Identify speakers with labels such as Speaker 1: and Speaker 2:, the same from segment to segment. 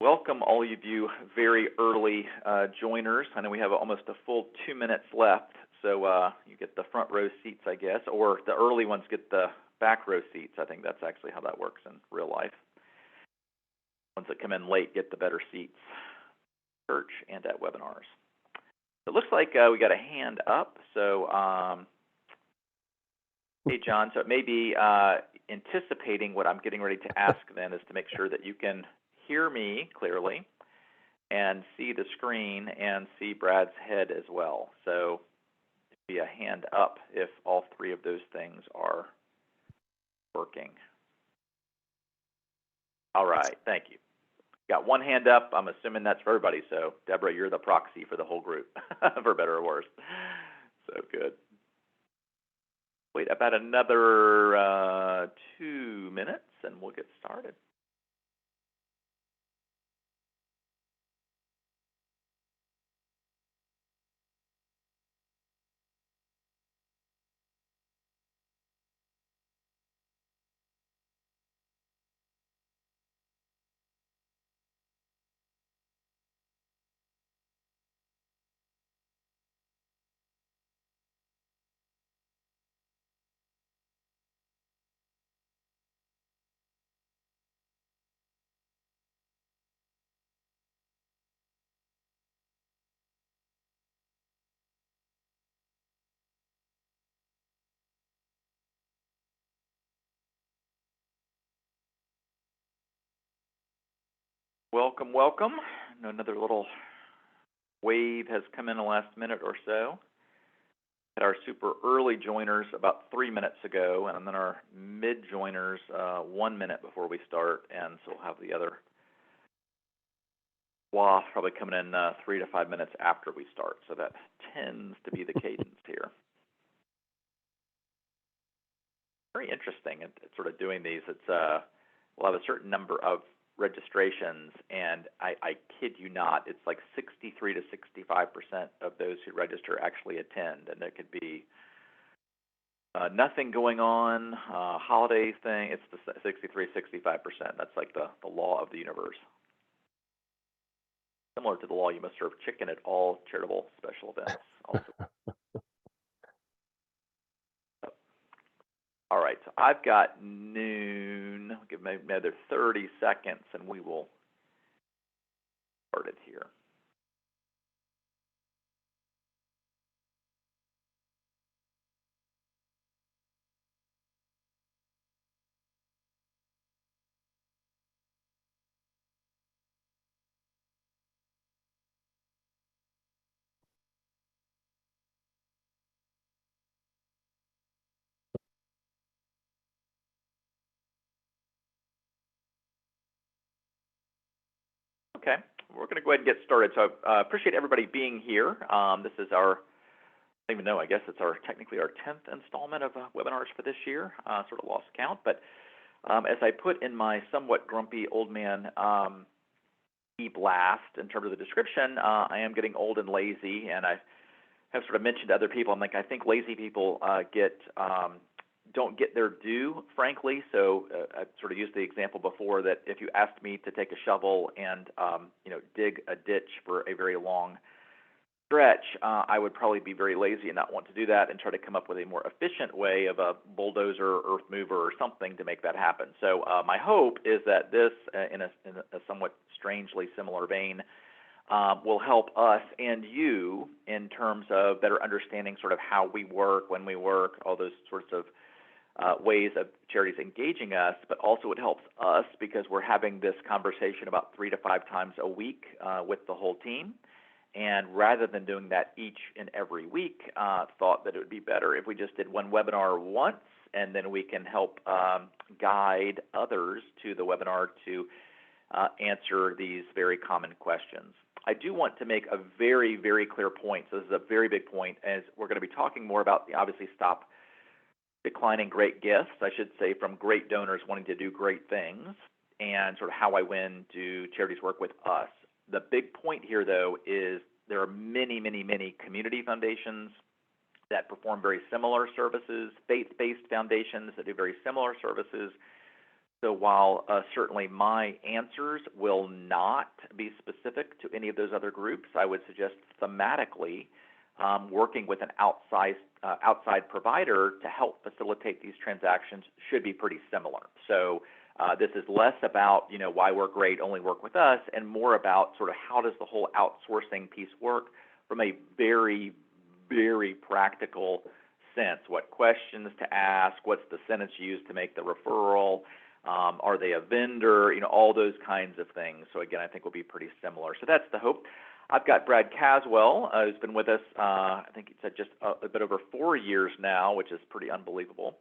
Speaker 1: Welcome all of you very early joiners. I know we have almost a full 2 minutes left, so you get the front row seats, I guess, or the early ones get the back row seats. I think that's actually how that works in real life. Ones that come in late get the better seats, church and at webinars. It looks like we got a hand up, so hey, John, so it may be anticipating what I'm getting ready to ask then is to make sure that you can hear me clearly and see the screen and see Brad's head as well. So it'd be a hand up if all three of those things are working. All right, thank you. Got one hand up. I'm assuming that's for everybody. So Deborah, you're the proxy for the whole group, for better or worse. So good. Wait about another 2 minutes and we'll get started. Welcome, welcome. Another little wave has come in the last minute or so. Had our super early joiners about 3 minutes ago, and then our mid joiners 1 minute before we start, and so we'll have the other swath probably coming in 3 to 5 minutes after we start. So that tends to be the cadence here. Very interesting. It's sort of doing these. It's we'll have a certain number of registrations, and I kid you not, it's like 63 to 65% of those who register actually attend, and there could be nothing going on, holiday thing. It's the 63, 65%. That's like the law of the universe. Similar to the law, you must serve chicken at all charitable special events. Also. All right, so I've got noon. I'll give maybe another 30 seconds, and we will start it here. Okay, we're going to go ahead and get started. So I appreciate everybody being here. This is our, I don't even know, I guess it's technically our 10th installment of webinars for this year, sort of lost count. But as I put in my somewhat grumpy old man e-blast in terms of the description, I am getting old and lazy, and I have sort of mentioned to other people, I'm like, I think lazy people don't get their due, frankly. So I've sort of used the example before that if you asked me to take a shovel and dig a ditch for a very long stretch, I would probably be very lazy and not want to do that and try to come up with a more efficient way of a bulldozer, earth mover, or something to make that happen. So my hope is that this, in a somewhat strangely similar vein, will help us and you in terms of better understanding sort of how we work, when we work, all those sorts of ways of charities engaging us, but also it helps us because we're having this conversation about 3 to 5 times a week with the whole team. And rather than doing that each and every week, thought that it would be better if we just did one webinar once, and then we can help guide others to the webinar to answer these very common questions. I do want to make a very, very clear point. So this is a very big point, as we're going to be talking more about the obviously stop declining great gifts, I should say, from great donors wanting to do great things, and sort of how I win do charities work with us. The big point here, though, is there are many, many, many community foundations that perform very similar services, faith-based foundations that do very similar services, So while certainly my answers will not be specific to any of those other groups, I would suggest thematically working with an outside provider to help facilitate these transactions should be pretty similar. So this is less about, why we're great, only work with us, and more about sort of how does the whole outsourcing piece work from a very, very practical sense. What questions to ask, what's the sentence used to make the referral, are they a vendor, all those kinds of things. So again, I think will be pretty similar. So that's the hope. I've got Brad Caswell, who's been with us, I think he said just a bit over 4 years now, which is pretty unbelievable.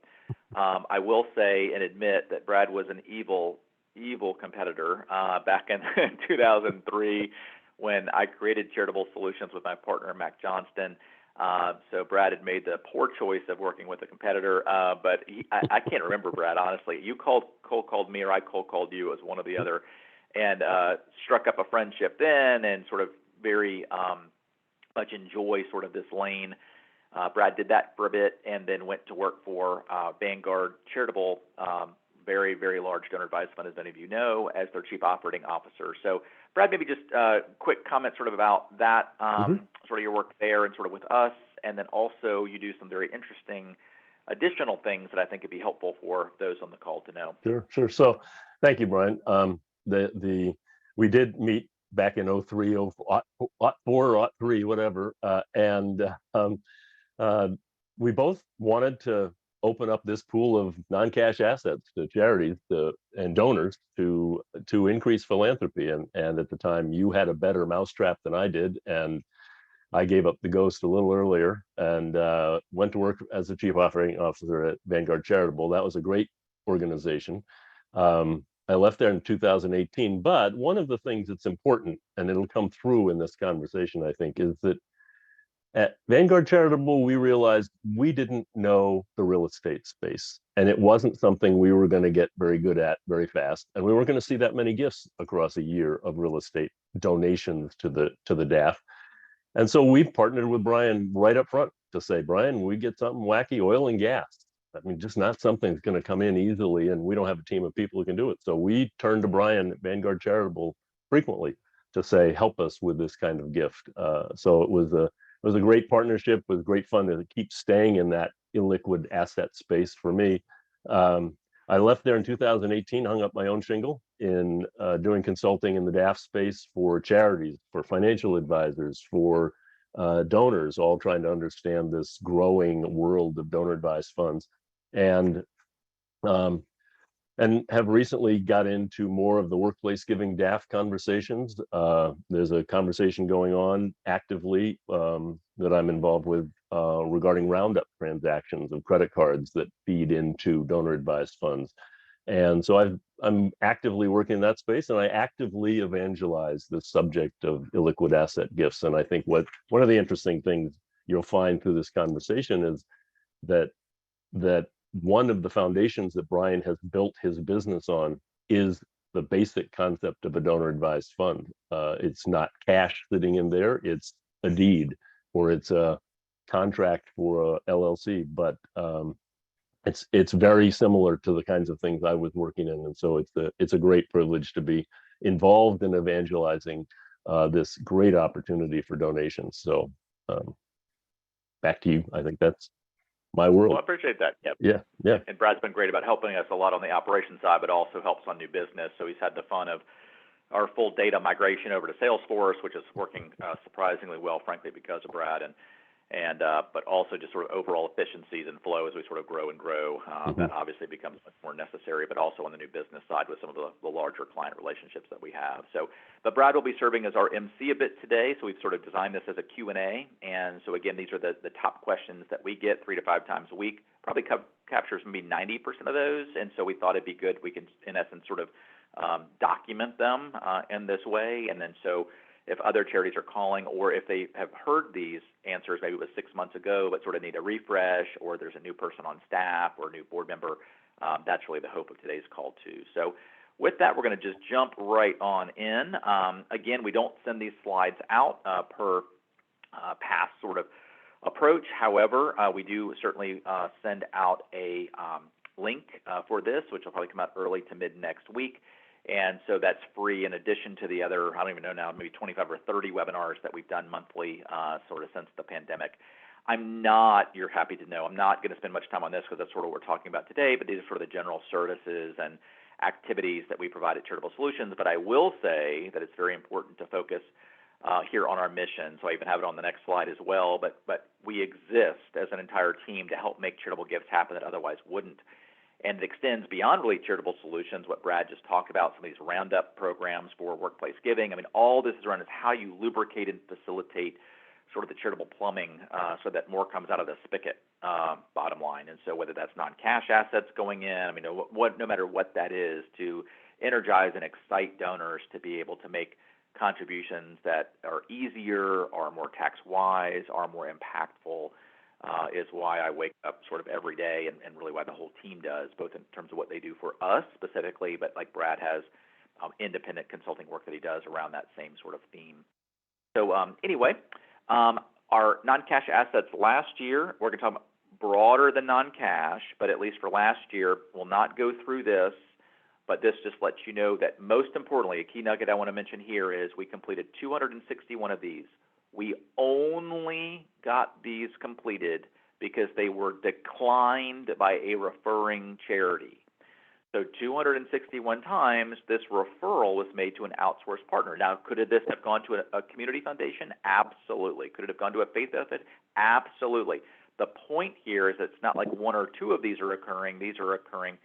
Speaker 1: I will say and admit that Brad was an evil competitor back in 2003 when I created Charitable Solutions with my partner, Mac Johnston. So Brad had made the poor choice of working with a competitor, but I can't remember, Brad, honestly. You cold called me or I cold called you as one or the other, and struck up a friendship then and sort of very much enjoy sort of this lane. Brad did that for a bit and then went to work for Vanguard Charitable, very, very large donor advised fund, as many of you know, as their chief operating officer. So Brad, maybe just a quick comment sort of about that, sort of your work there and sort of with us, and then also you do some very interesting additional things that I think would be helpful for those on the call to know.
Speaker 2: Sure. So thank you, Brian. We did meet back in 03, 04, 03, whatever, and we both wanted to open up this pool of non-cash assets to charities and donors to increase philanthropy. And at the time, you had a better mousetrap than I did, and I gave up the ghost a little earlier and went to work as the chief operating officer at Vanguard Charitable. That was a great organization. I left there in 2018, but one of the things that's important, and it'll come through in this conversation, I think, is that at Vanguard Charitable, we realized we didn't know the real estate space, and it wasn't something we were going to get very good at very fast. And we weren't going to see that many gifts across a year of real estate donations to the DAF. And so we partnered with Brian right up front to say, Brian, we get something wacky, oil and gas. I mean, just not something that's going to come in easily, and we don't have a team of people who can do it. So we turned to Brian at Vanguard Charitable frequently to say, help us with this kind of gift. So it was a great partnership. It was great fun to keep staying in that illiquid asset space for me. I left there in 2018, hung up my own shingle in doing consulting in the DAF space for charities, for financial advisors, for donors, all trying to understand this growing world of donor advised funds. And have recently got into more of the workplace giving DAF conversations. There's a conversation going on actively that I'm involved with regarding roundup transactions of credit cards that feed into donor advised funds. And so I'm actively working in that space, and I actively evangelize the subject of illiquid asset gifts. And I think one of the interesting things you'll find through this conversation is that one of the foundations that Brian has built his business on is the basic concept of a donor advised fund. It's not cash sitting in there, it's a deed or it's a contract for a LLC, but it's very similar to the kinds of things I was working in. And so it's a great privilege to be involved in evangelizing this great opportunity for donations. So back to you. I think that's my world.
Speaker 1: Well, I appreciate that. Yep.
Speaker 2: Yeah.
Speaker 1: And Brad's been great about helping us a lot on the operations side, but also helps on new business. So he's had the fun of our full data migration over to Salesforce, which is working surprisingly well, frankly, because of Brad, and but also just sort of overall efficiencies and flow as we sort of grow and grow. That obviously becomes much more necessary, but also on the new business side with some of the larger client relationships that we have. So, but Brad will be serving as our MC a bit today. So we've sort of designed this as a Q&A. And so again, these are the top questions that we get 3 to 5 times a week. Probably captures maybe 90% of those. And so we thought it'd be good. We can, in essence, sort of document them in this way. And then so if other charities are calling, or if they have heard these answers, maybe it was 6 months ago, but sort of need a refresh, or there's a new person on staff or a new board member, that's really the hope of today's call too. So with that, we're going to just jump right on in. Again, we don't send these slides out per past sort of approach. However, we do certainly send out a link for this, which will probably come out early to mid next week. And so that's free in addition to the other, I don't even know now, maybe 25 or 30 webinars that we've done monthly sort of since the pandemic. You're happy to know, I'm not going to spend much time on this because that's sort of what we're talking about today, but these are sort of the general services and activities that we provide at Charitable Solutions. But I will say that it's very important to focus here on our mission. So I even have it on the next slide as well. But we exist as an entire team to help make charitable gifts happen that otherwise wouldn't. And it extends beyond really Charitable Solutions, what Brad just talked about, some of these roundup programs for workplace giving. I mean, all this is around is how you lubricate and facilitate sort of the charitable plumbing so that more comes out of the spigot, bottom line. And so whether that's non-cash assets going in, I mean, no matter what that is, to energize and excite donors to be able to make contributions that are easier, are more tax-wise, are more impactful, is why I wake up sort of every day, and really why the whole team does, both in terms of what they do for us specifically, but like Brad has independent consulting work that he does around that same sort of theme. So anyway, our non-cash assets last year, we're going to talk about broader than non-cash, but at least for last year, we'll not go through this, but this just lets you know that most importantly, a key nugget I want to mention here is we completed 261 of these. We only got these completed because they were declined by a referring charity. So 261 times this referral was made to an outsourced partner. Now, could this have gone to a community foundation? Absolutely. Could it have gone to a faith outfit? Absolutely. The point here is it's not like one or two of these are occurring. These are occurring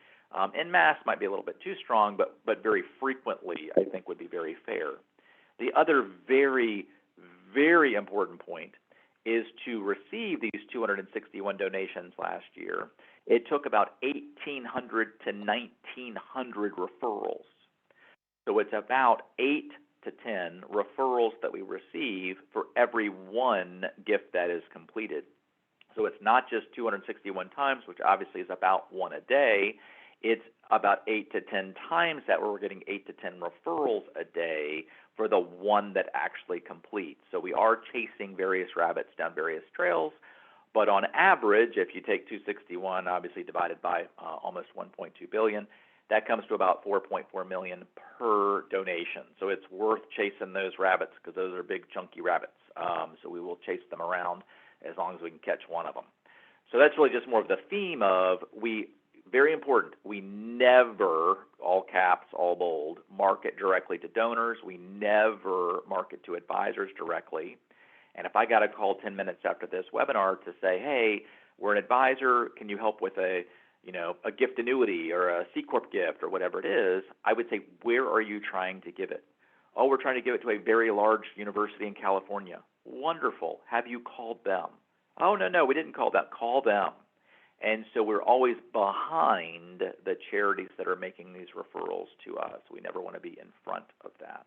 Speaker 1: en masse, might be a little bit too strong, but very frequently, I think, would be very fair. The other very, very important point is to receive these 261 donations last year. It took about 1,800 to 1,900 referrals. So it's about 8 to 10 referrals that we receive for every one gift that is completed. So it's not just 261 times, which obviously is about one a day. It's about 8 to 10 times that where we're getting 8 to 10 referrals a day for the one that actually completes. So we are chasing various rabbits down various trails. But on average, if you take 261, obviously divided by almost 1.2 billion, that comes to about 4.4 million per donation. So it's worth chasing those rabbits because those are big, chunky rabbits. So we will chase them around as long as we can catch one of them. So that's really just more of the theme of very important, we never, all caps, all bold, market directly to donors. We never market to advisors directly. And if I got a call 10 minutes after this webinar to say, hey, we're an advisor, can you help with a gift annuity or a C Corp gift or whatever it is, I would say, where are you trying to give it? Oh, we're trying to give it to a very large university in California. Wonderful. Have you called them? Oh, no, we didn't call them. Call them. And so we're always behind the charities that are making these referrals to us. We never want to be in front of that.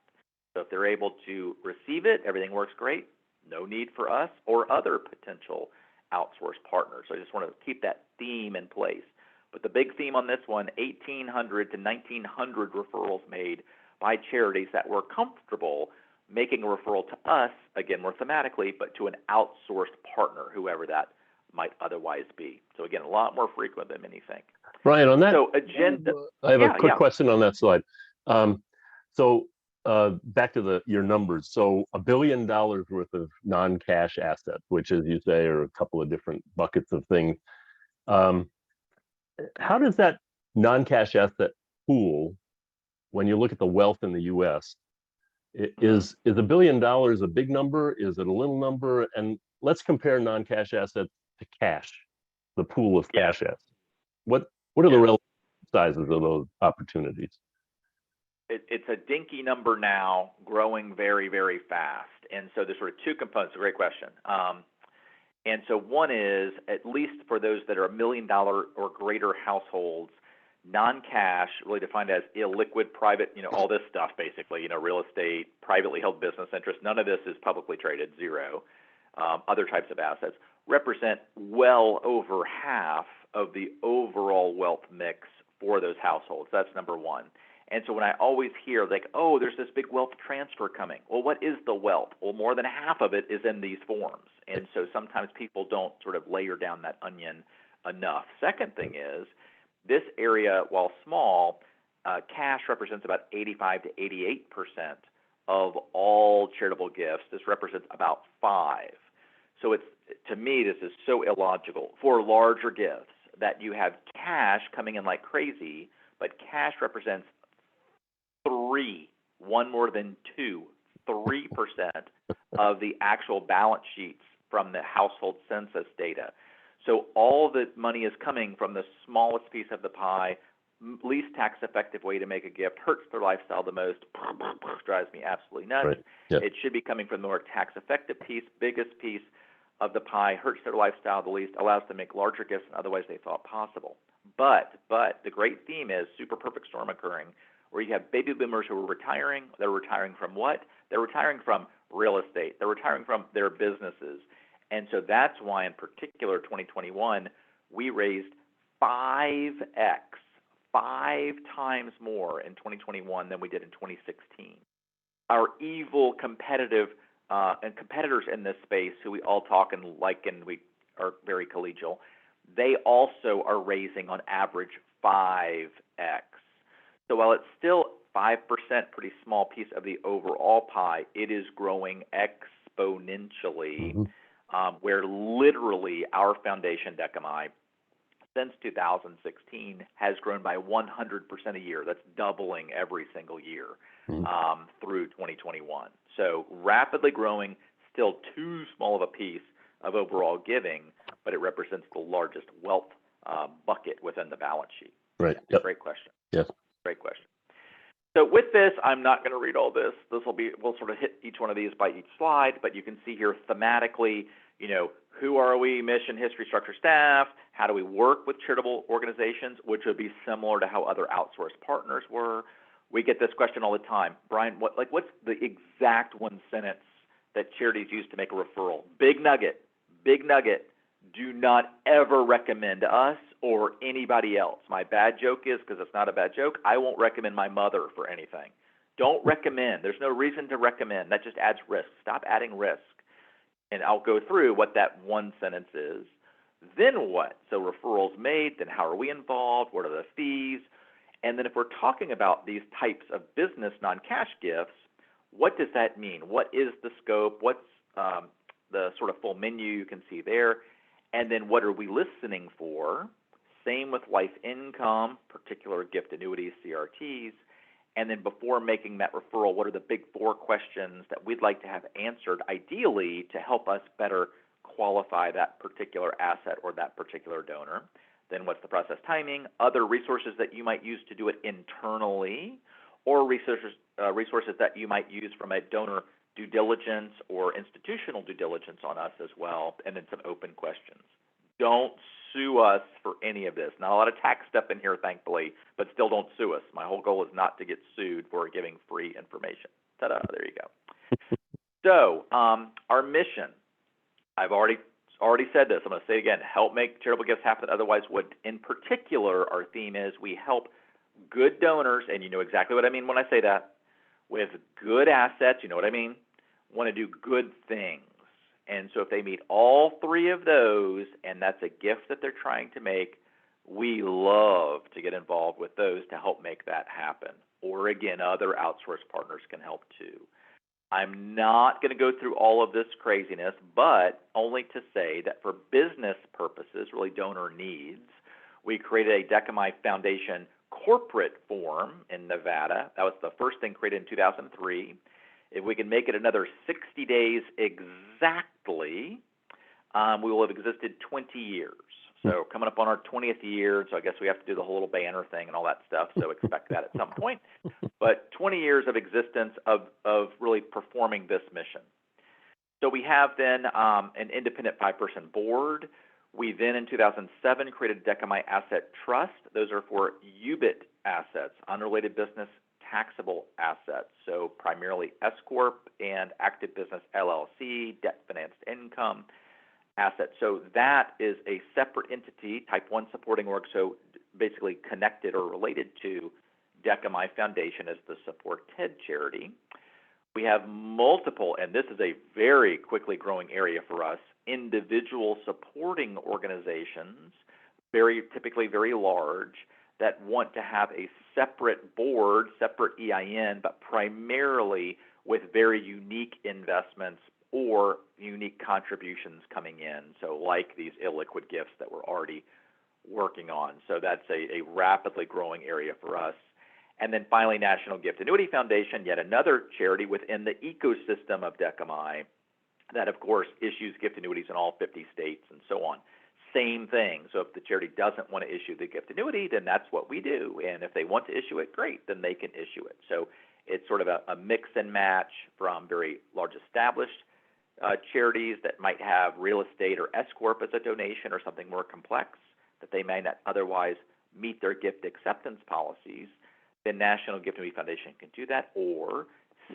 Speaker 1: So if they're able to receive it, everything works great. No need for us or other potential outsourced partners. So I just want to keep that theme in place. But the big theme on this one, 1,800 to 1,900 referrals made by charities that were comfortable making a referral to us, again, more thematically, but to an outsourced partner, whoever that might otherwise be. So again, a lot more frequent than many think.
Speaker 2: Ryan, on that,
Speaker 1: so agenda.
Speaker 2: I have a quick question on that slide. Back to your numbers. So $1 billion worth of non-cash assets, which, as you say, are a couple of different buckets of things. How does that non-cash asset pool, when you look at the wealth in the U.S., is $1 billion a big number? Is it a little number? And let's compare non-cash assets to cash, the pool of cash assets. What are the relative sizes of those opportunities?
Speaker 1: It's a dinky number now, growing very, very fast. And so there's sort of two components. A great question. And so one is, at least for those that are $1 million or greater households, non-cash, really defined as illiquid, private, all this stuff basically, real estate, privately held business interests. None of this is publicly traded, zero. Other types of assets represent well over half of the overall wealth mix for those households. That's number one. And so when I always hear oh, there's this big wealth transfer coming. Well, what is the wealth? Well, more than half of it is in these forms. And so sometimes people don't sort of layer down that onion enough. Second thing is, This area, while small, cash represents about 85 to 88% of all charitable gifts. This represents about 5. So it's, to me, this is so illogical for larger gifts that you have cash coming in like crazy, but cash represents 3, one more than 2, 3% of the actual balance sheets from the household census data. So all the money is coming from the smallest piece of the pie, least tax-effective way to make a gift, hurts their lifestyle the most, drives me absolutely nuts.
Speaker 2: Right. Yep.
Speaker 1: It should be coming from the more tax-effective piece, biggest piece of the pie, hurts their lifestyle the least, allows them to make larger gifts than otherwise they thought possible. But the great theme is super perfect storm occurring, where you have baby boomers who are retiring. They're retiring from what? They're retiring from real estate. They're retiring from their businesses. And so that's why, in particular, 2021, we raised 5x, 5 times more in 2021 than we did in 2016. Our evil competitors in this space, who we all talk and like and we are very collegial, they also are raising on average 5x. So while it's still 5%, pretty small piece of the overall pie, it is growing exponentially, where literally our foundation, Dechomai, since 2016 has grown by 100% a year. That's doubling every single year through 2021. So rapidly growing, still too small of a piece of overall giving, but it represents the largest wealth bucket within the balance sheet.
Speaker 2: Right. Yep.
Speaker 1: Great question.
Speaker 2: Yes.
Speaker 1: Great question. So with this, I'm not going to read all this. We'll sort of hit each one of these by each slide, but you can see here thematically, who are we, mission, history, structure, staff, how do we work with charitable organizations, which would be similar to how other outsourced partners were. We get this question all the time. Brian, what's the exact one sentence that charities use to make a referral? Big nugget. Do not ever recommend us or anybody else. My bad joke is, because it's not a bad joke, I won't recommend my mother for anything. Don't recommend. There's no reason to recommend. That just adds risk. Stop adding risk. And I'll go through what that one sentence is. Then what? So referrals made, then how are we involved? What are the fees? And then if we're talking about these types of business non-cash gifts, what does that mean? What is the scope? What's the sort of full menu you can see there? And then what are we listening for? Same with life income, particular gift annuities, CRTs. And then before making that referral, what are the big 4 questions that we'd like to have answered, ideally, to help us better qualify that particular asset or that particular donor? Then what's the process timing? Other resources that you might use to do it internally, or resources that you might use from a donor due diligence or institutional due diligence on us as well, and then some open questions. Don't sue us for any of this. Not a lot of tax stuff in here, thankfully, but still don't sue us. My whole goal is not to get sued for giving free information. Ta-da, there you go. So our mission, I've already said this. I'm going to say it again, help make charitable gifts happen that otherwise would. In particular, our theme is we help good donors, and you know exactly what I mean when I say that, with good assets, you know what I mean, want to do good things. And so if they meet all 3 of those, and that's a gift that they're trying to make, we love to get involved with those to help make that happen. Or again, other outsourced partners can help too. I'm not going to go through all of this craziness, but only to say that for business purposes, really donor needs, we created a Dechomai Foundation corporate form in Nevada. That was the first thing created in 2003. If we can make it another 60 days exactly, we will have existed 20 years. So coming up on our 20th year, so I guess we have to do the whole little banner thing and all that stuff, so expect that at some point. But 20 years of existence of really performing this mission. So we have then an independent 5-person board. We then, in 2007, created Dechomai Asset Trust. Those are for UBIT assets, unrelated business taxable assets, so primarily S-Corp and active business LLC, debt-financed income assets. So that is a separate entity, type 1 supporting org, so basically connected or related to Dechomai Foundation as the support TED charity. We have multiple, and this is a very quickly growing area for us, individual supporting organizations, typically very large, that want to have a separate board, separate EIN, but primarily with very unique investments or unique contributions coming in, so like these illiquid gifts that we're already working on. So that's a rapidly growing area for us. And then finally, National Gift Annuity Foundation, yet another charity within the ecosystem of Dechomai that, of course, issues gift annuities in all 50 states and so on. Same thing. So if the charity doesn't want to issue the gift annuity, then that's what we do. And if they want to issue it, great, then they can issue it. So it's sort of a mix and match from very large established charities that might have real estate or S Corp as a donation or something more complex that they may not otherwise meet their gift acceptance policies. Then National Gift Annuity Foundation can do that, or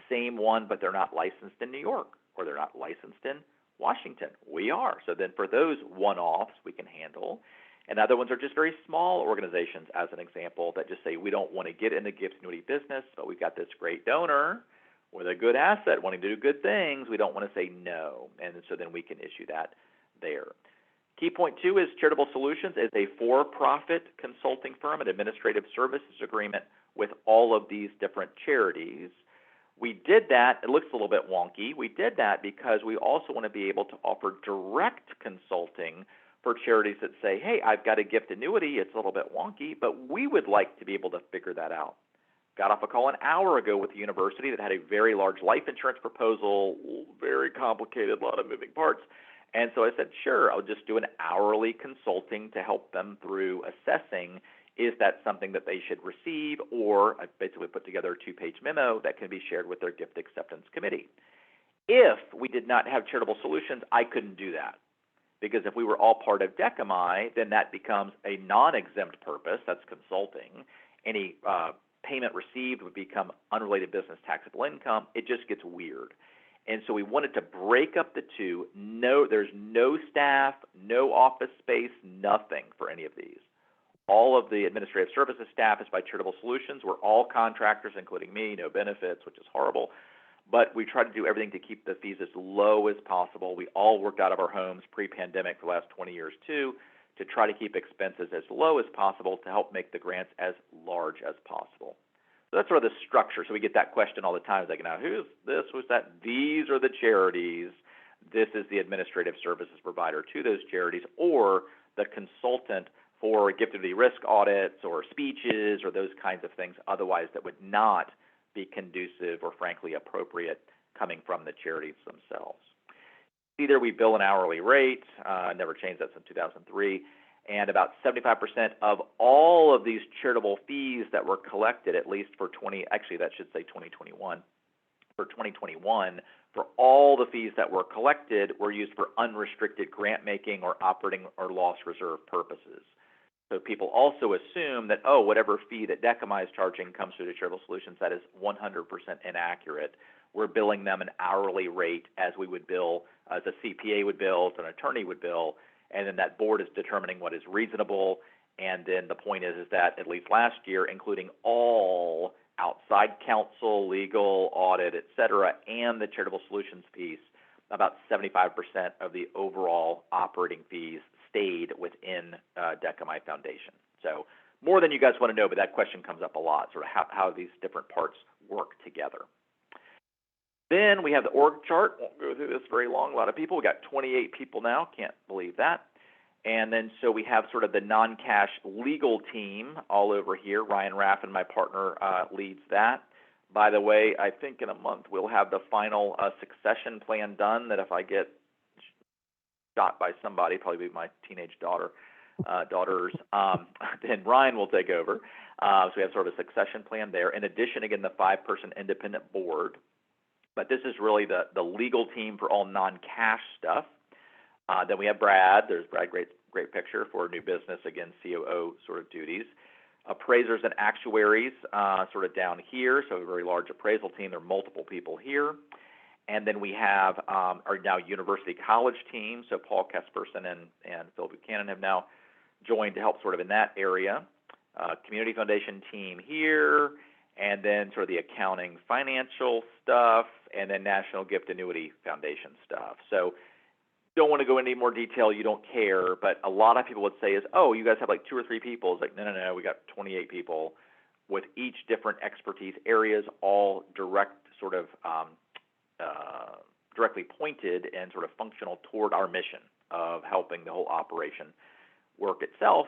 Speaker 1: same one, but they're not licensed in New York, or they're not licensed in Washington. We are. So then for those one-offs we can handle. And other ones are just very small organizations, as an example, that just say, we don't want to get in the gift annuity business, but we've got this great donor with a good asset wanting to do good things. We don't want to say no. And so then we can issue that there. Key point 2 is Charitable Solutions is a for-profit consulting firm, an administrative services agreement with all of these different charities. We did that, it looks a little bit wonky, we did that because we also want to be able to offer direct consulting for charities that say, hey, I've got a gift annuity, it's a little bit wonky, but we would like to be able to figure that out. Got off a call an hour ago with a university that had a very large life insurance proposal, very complicated, a lot of moving parts. And so I said, sure, I'll just do an hourly consulting to help them through assessing, is that something that they should receive, or I basically put together a 2-page memo that can be shared with their gift acceptance committee. If we did not have Charitable Solutions, I couldn't do that, because if we were all part of Dechomai, then that becomes a non-exempt purpose, that's consulting. Any payment received would become unrelated business taxable income. It just gets weird. And so we wanted to break up the two. No, there's no staff, no office space, nothing for any of these. All of the administrative services staff is by Charitable Solutions. We're all contractors, including me, no benefits, which is horrible. But we try to do everything to keep the fees as low as possible. We all worked out of our homes pre-pandemic for the last 20 years, too, to try to keep expenses as low as possible to help make the grants as large as possible. So that's sort of the structure. So we get that question all the time. It's like, now, who's this? Who's that? These are the charities. This is the administrative services provider to those charities, or the consultant for gift annuity risk audits or speeches or those kinds of things otherwise that would not be conducive or frankly appropriate coming from the charities themselves. Either we bill an hourly rate, never changed that since 2003, and about 75% of all of these charitable fees that were collected, at least for 2021, for 2021, for all the fees that were collected were used for unrestricted grant making or operating or loss reserve purposes. So people also assume that, oh, whatever fee that Dechomai is charging comes through the Charitable Solutions. That is 100% inaccurate. We're billing them an hourly rate as we would bill, as a CPA would bill, as an attorney would bill, and then that board is determining what is reasonable. And then the point is that at least last year, including all outside counsel, legal, audit, et cetera, and the Charitable Solutions piece, about 75% of the overall operating fees stayed within Dechomai Foundation. So more than you guys want to know, but that question comes up a lot, sort of how these different parts work together. Then we have the org chart. Won't go through this very long. A lot of people. We got 28 people now. Can't believe that. And then so we have sort of the non-cash legal team all over here. Ryan Raffin, my partner, leads that. By the way, I think in a month we'll have the final succession plan done, that if I get shot by somebody, probably be my teenage daughters, then Ryan will take over. So we have sort of a succession plan there. In addition, again, the 5-person independent board. But this is really the legal team for all non-cash stuff. Then we have Brad. There's Brad, great picture for new business, again, COO sort of duties. Appraisers and actuaries sort of down here, so a very large appraisal team. There are multiple people here. And then we have our now University College team, so Paul Kesperson and Phil Buchanan have now joined to help sort of in that area. Community Foundation team here, and then sort of the accounting financial stuff, and then National Gift Annuity Foundation stuff. So don't want to go into any more detail, you don't care, but a lot of people would say is, oh, you guys have like 2 or 3 people. It's like, no, we got 28 people with each different expertise areas, all direct sort of directly pointed and sort of functional toward our mission of helping the whole operation work itself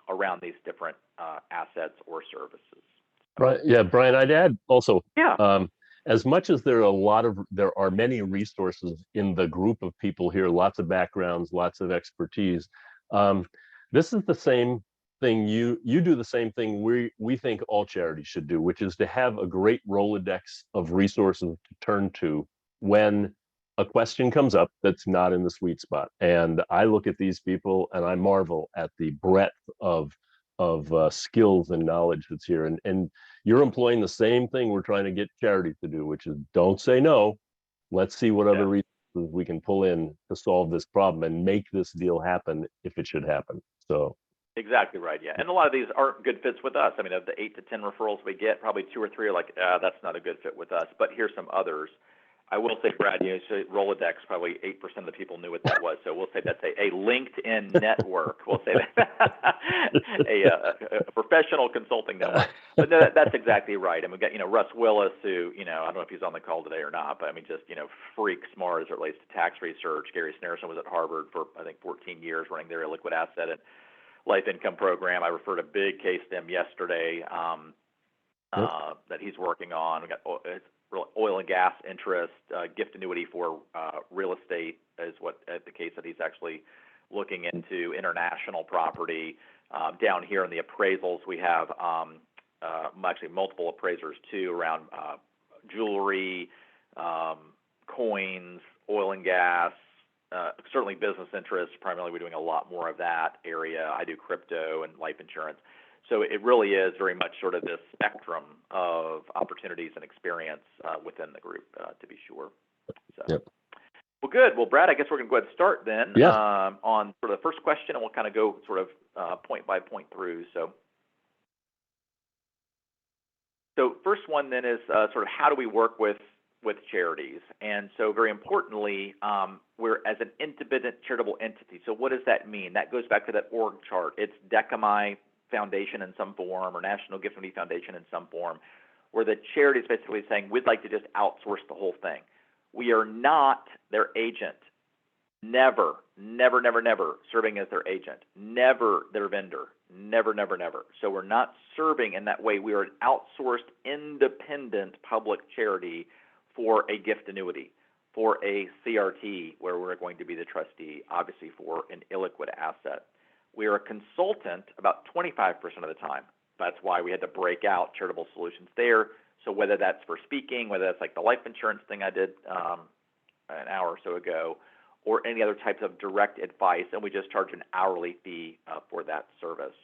Speaker 1: around these different assets or services.
Speaker 2: Right. Yeah, Brian, I'd add also,
Speaker 1: Yeah.
Speaker 2: as much as there are many resources in the group of people here, lots of backgrounds, lots of expertise. This is the same thing you do the same thing we think all charities should do, which is to have a great Rolodex of resources to turn to when a question comes up that's not in the sweet spot. And I look at these people and I marvel at the breadth of skills and knowledge that's here. And you're employing the same thing we're trying to get Charities to do, which is don't say no. Let's see what other resources we can pull in to solve this problem and make this deal happen if it should happen. So
Speaker 1: Exactly right, yeah. And a lot of these aren't good fits with us. I mean, of the 8 to 10 referrals we get, probably 2 or 3 are like, that's not a good fit with us. But here's some others. I will say, Brad, Rolodex, probably 8% of the people knew what that was. So we'll say that's a LinkedIn network. We'll say that a professional consulting network. But no, that's exactly right. And we've got, Russ Willis, who, I don't know if he's on the call today or not, but I mean, just, freak smart as it relates to tax research. Gary Snarson was at Harvard for, I think, 14 years running their illiquid asset and life income program. I referred a big case to him yesterday that he's working on. We got oil and gas interest, gift annuity for real estate is what the case that he's actually looking into, international property. Down here in the appraisals, we have actually multiple appraisers too around jewelry, coins, oil and gas, certainly business interests. Primarily, we're doing a lot more of that area. I do crypto and life insurance. So it really is very much sort of this spectrum of opportunities and experience within the group, to be sure. So, Well, good. Well, Brad, I guess we're going to go ahead and start then on sort of the first question, and we'll kind of go sort of point by point through. So first one then is sort of how do we work with charities? And so very importantly, we're as an independent charitable entity. So what does that mean? That goes back to that org chart. It's Dechomai Foundation in some form or National Gift Annuity Foundation in some form, where the charity is basically saying, we'd like to just outsource the whole thing. We are not their agent. Never serving as their agent. Never their vendor. Never. So we're not serving in that way. We are an outsourced, independent public charity for a gift annuity, for a CRT, where we're going to be the trustee, obviously for an illiquid asset. We are a consultant about 25% of the time. That's why we had to break out Charitable Solutions there. So whether that's for speaking, whether that's like the life insurance thing I did an hour or so ago, or any other types of direct advice, and we just charge an hourly fee for that service.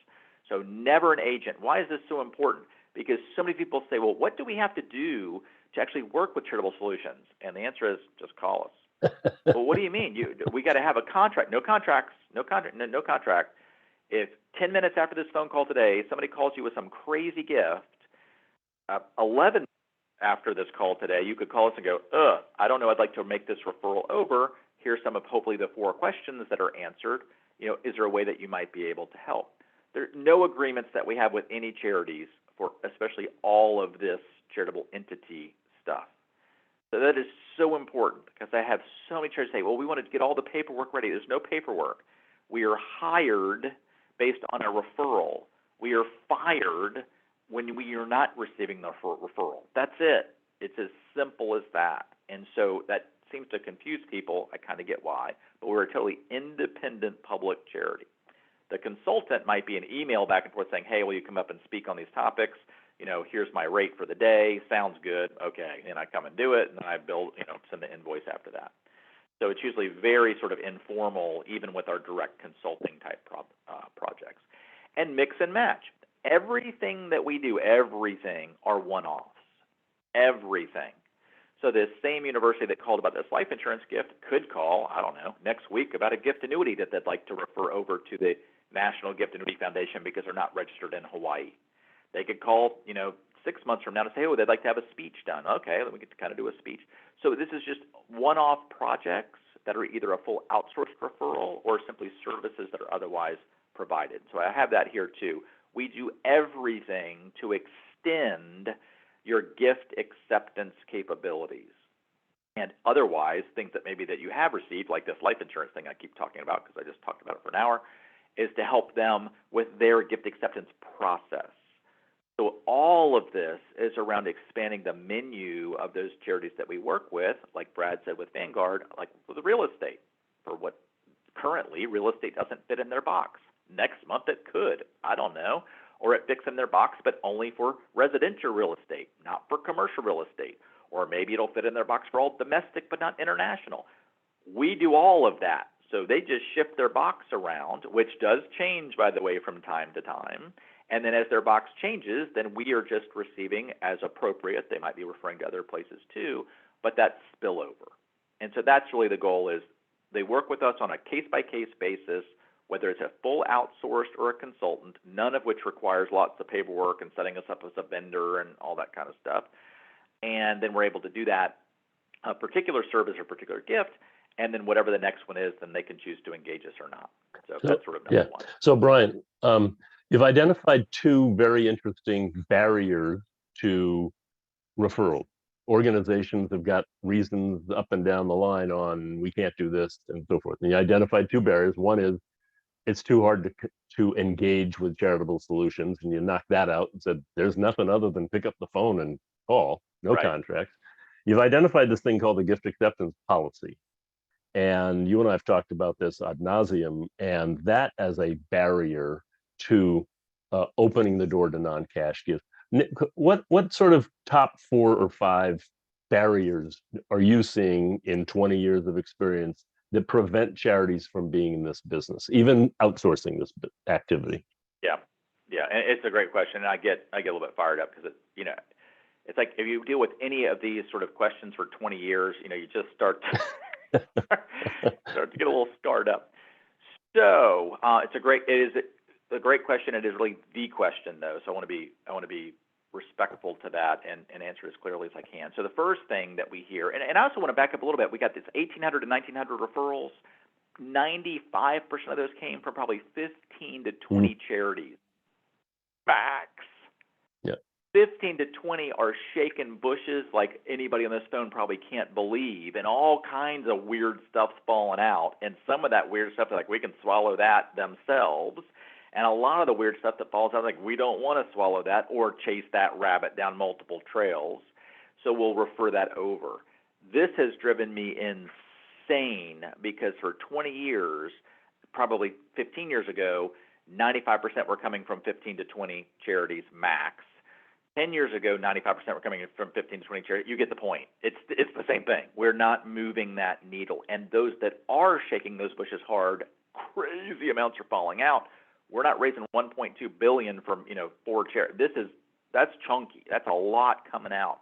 Speaker 1: So never an agent. Why is this so important? Because so many people say, well, what do we have to do to actually work with Charitable Solutions? And the answer is just call us. Well, what do you mean? We got to have a contract. No contracts. No contract. If 10 minutes after this phone call today, somebody calls you with some crazy gift, 11 after this call today, you could call us and go, I don't know, I'd like to make this referral over. Here's some of hopefully the 4 questions that are answered. Is there a way that you might be able to help? There are no agreements that we have with any charities for especially all of this charitable entity stuff. So that is so important because I have so many charities say, well, we want to get all the paperwork ready. There's no paperwork. We are hired based on a referral. We are fired when we are not receiving the referral. That's it. It's as simple as that. And so that seems to confuse people. I kind of get why. But we're a totally independent public charity. The consultant might be an email back and forth saying, hey, will you come up and speak on these topics? Here's my rate for the day. Sounds good. Okay. And I come and do it, and then I send the invoice after that. So it's usually very sort of informal, even with our direct consulting type projects. And mix and match. Everything that we do, are one-offs. Everything. So this same university that called about this life insurance gift could call, I don't know, next week about a gift annuity that they'd like to refer over to the National Gift Annuity Foundation because they're not registered in Hawaii. They could call, 6 months from now to say, they'd like to have a speech done. Okay, then we get to kind of do a speech. So this is just one-off projects that are either a full outsourced referral or simply services that are otherwise provided. So I have that here too. We do everything to extend your gift acceptance capabilities. And otherwise, things that maybe that you have received, like this life insurance thing I keep talking about because I just talked about it for an hour, is to help them with their gift acceptance process. So all of this is around expanding the menu of those charities that we work with, like Brad said with Vanguard, like with the real estate, for what currently real estate doesn't fit in their box. Next month it could, I don't know, or it fits in their box but only for residential real estate, not for commercial real estate, or maybe it'll fit in their box for all domestic but not international. We do all of that. So they just shift their box around, which does change, by the way, from time to time. And then as their box changes, then we are just receiving as appropriate. They might be referring to other places too, but that's spillover. And so that's really the goal, is they work with us on a case-by-case basis, whether it's a full outsourced or a consultant, none of which requires lots of paperwork and setting us up as a vendor and all that kind of stuff. And then we're able to do that, a particular service or particular gift, and then whatever the next one is, then they can choose to engage us or not. So that's sort of number one.
Speaker 2: So Brian, you've identified two very interesting barriers to referral. Organizations have got reasons up and down the line on we can't do this and so forth. And you identified two barriers. One is it's too hard to engage with Charitable Solutions, and you knocked that out and said there's nothing other than pick up the phone and call, no contracts. You've identified this thing called the gift acceptance policy. And you and I have talked about this ad nauseum, and that as a barrier to opening the door to non-cash gifts. What sort of top 4 or 5 barriers are you seeing in 20 years of experience that prevent charities from being in this business, even outsourcing this activity?
Speaker 1: Yeah, and it's a great question, and I get a little bit fired up because it's like if you deal with any of these sort of questions for 20 years, you just start to start to get a little scarred up. So it is a great question. It is really the question, though. So I want to be respectful to that and answer as clearly as I can. So the first thing that we hear, and I also want to back up a little bit. We got this 1,800 to 1,900 referrals. 95% of those came from probably 15 to 20 charities. Facts.
Speaker 2: Yeah.
Speaker 1: 15 to 20 are shaking bushes like anybody on this phone probably can't believe, and all kinds of weird stuff's falling out. And some of that weird stuff, like we can swallow that themselves. And a lot of the weird stuff that falls out, like we don't want to swallow that or chase that rabbit down multiple trails. So we'll refer that over. This has driven me insane because for 20 years, probably 15 years ago, 95% were coming from 15 to 20 charities max. 10 years ago, 95% were coming from 15 to 20 charities. You get the point. It's the same thing. We're not moving that needle. And those that are shaking those bushes hard, crazy amounts are falling out. We're not raising $1.2 billion from 4 charities. That's chunky. That's a lot coming out.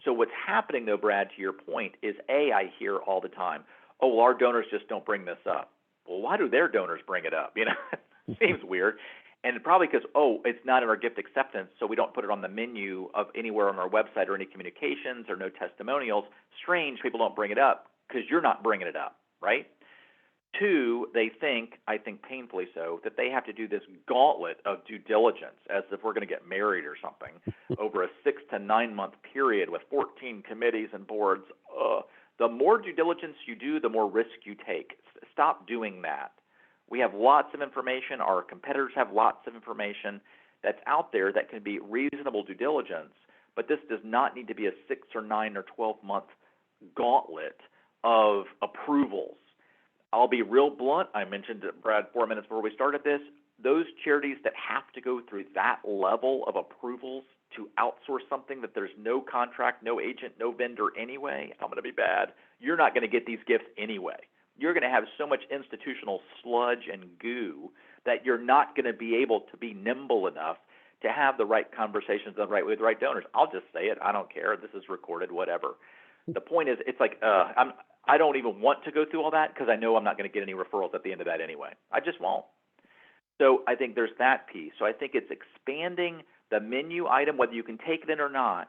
Speaker 1: So what's happening though, Brad, to your point, is I hear all the time, oh, well, our donors just don't bring this up. Well, why do their donors bring it up? It seems weird. And probably because, it's not in our gift acceptance, so we don't put it on the menu of anywhere on our website or any communications or no testimonials. Strange, people don't bring it up because you're not bringing it up, right? 2, they think, I think painfully so, that they have to do this gauntlet of due diligence as if we're going to get married or something over a 6 to 9 month period with 14 committees and boards. The more due diligence you do, the more risk you take. Stop doing that. We have lots of information. Our competitors have lots of information that's out there that can be reasonable due diligence, but this does not need to be a 6 or 9 or 12 month gauntlet of approvals. I'll be real blunt. I mentioned to Brad 4 minutes before we started this. Those charities that have to go through that level of approvals to outsource something that there's no contract, no agent, no vendor anyway, I'm going to be bad. You're not going to get these gifts anyway. You're going to have so much institutional sludge and goo that you're not going to be able to be nimble enough to have the right conversations with the right donors. I'll just say it. I don't care. This is recorded, whatever. The point is, it's like I don't even want to go through all that because I know I'm not going to get any referrals at the end of that anyway. I just won't. So I think there's that piece. So I think it's expanding the menu item, whether you can take it in or not,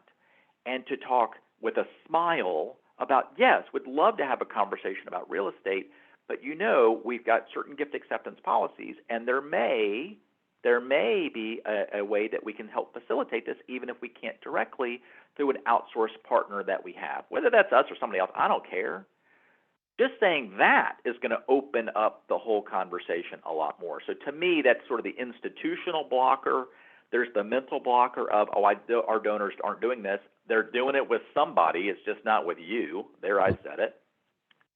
Speaker 1: and to talk with a smile about, yes, would love to have a conversation about real estate, but we've got certain gift acceptance policies, and there may be a way that we can help facilitate this, even if we can't directly, through an outsourced partner that we have. Whether that's us or somebody else, I don't care. Just saying that is going to open up the whole conversation a lot more. So to me, that's sort of the institutional blocker. There's the mental blocker of, our donors aren't doing this. They're doing it with somebody. It's just not with you. There, I said it.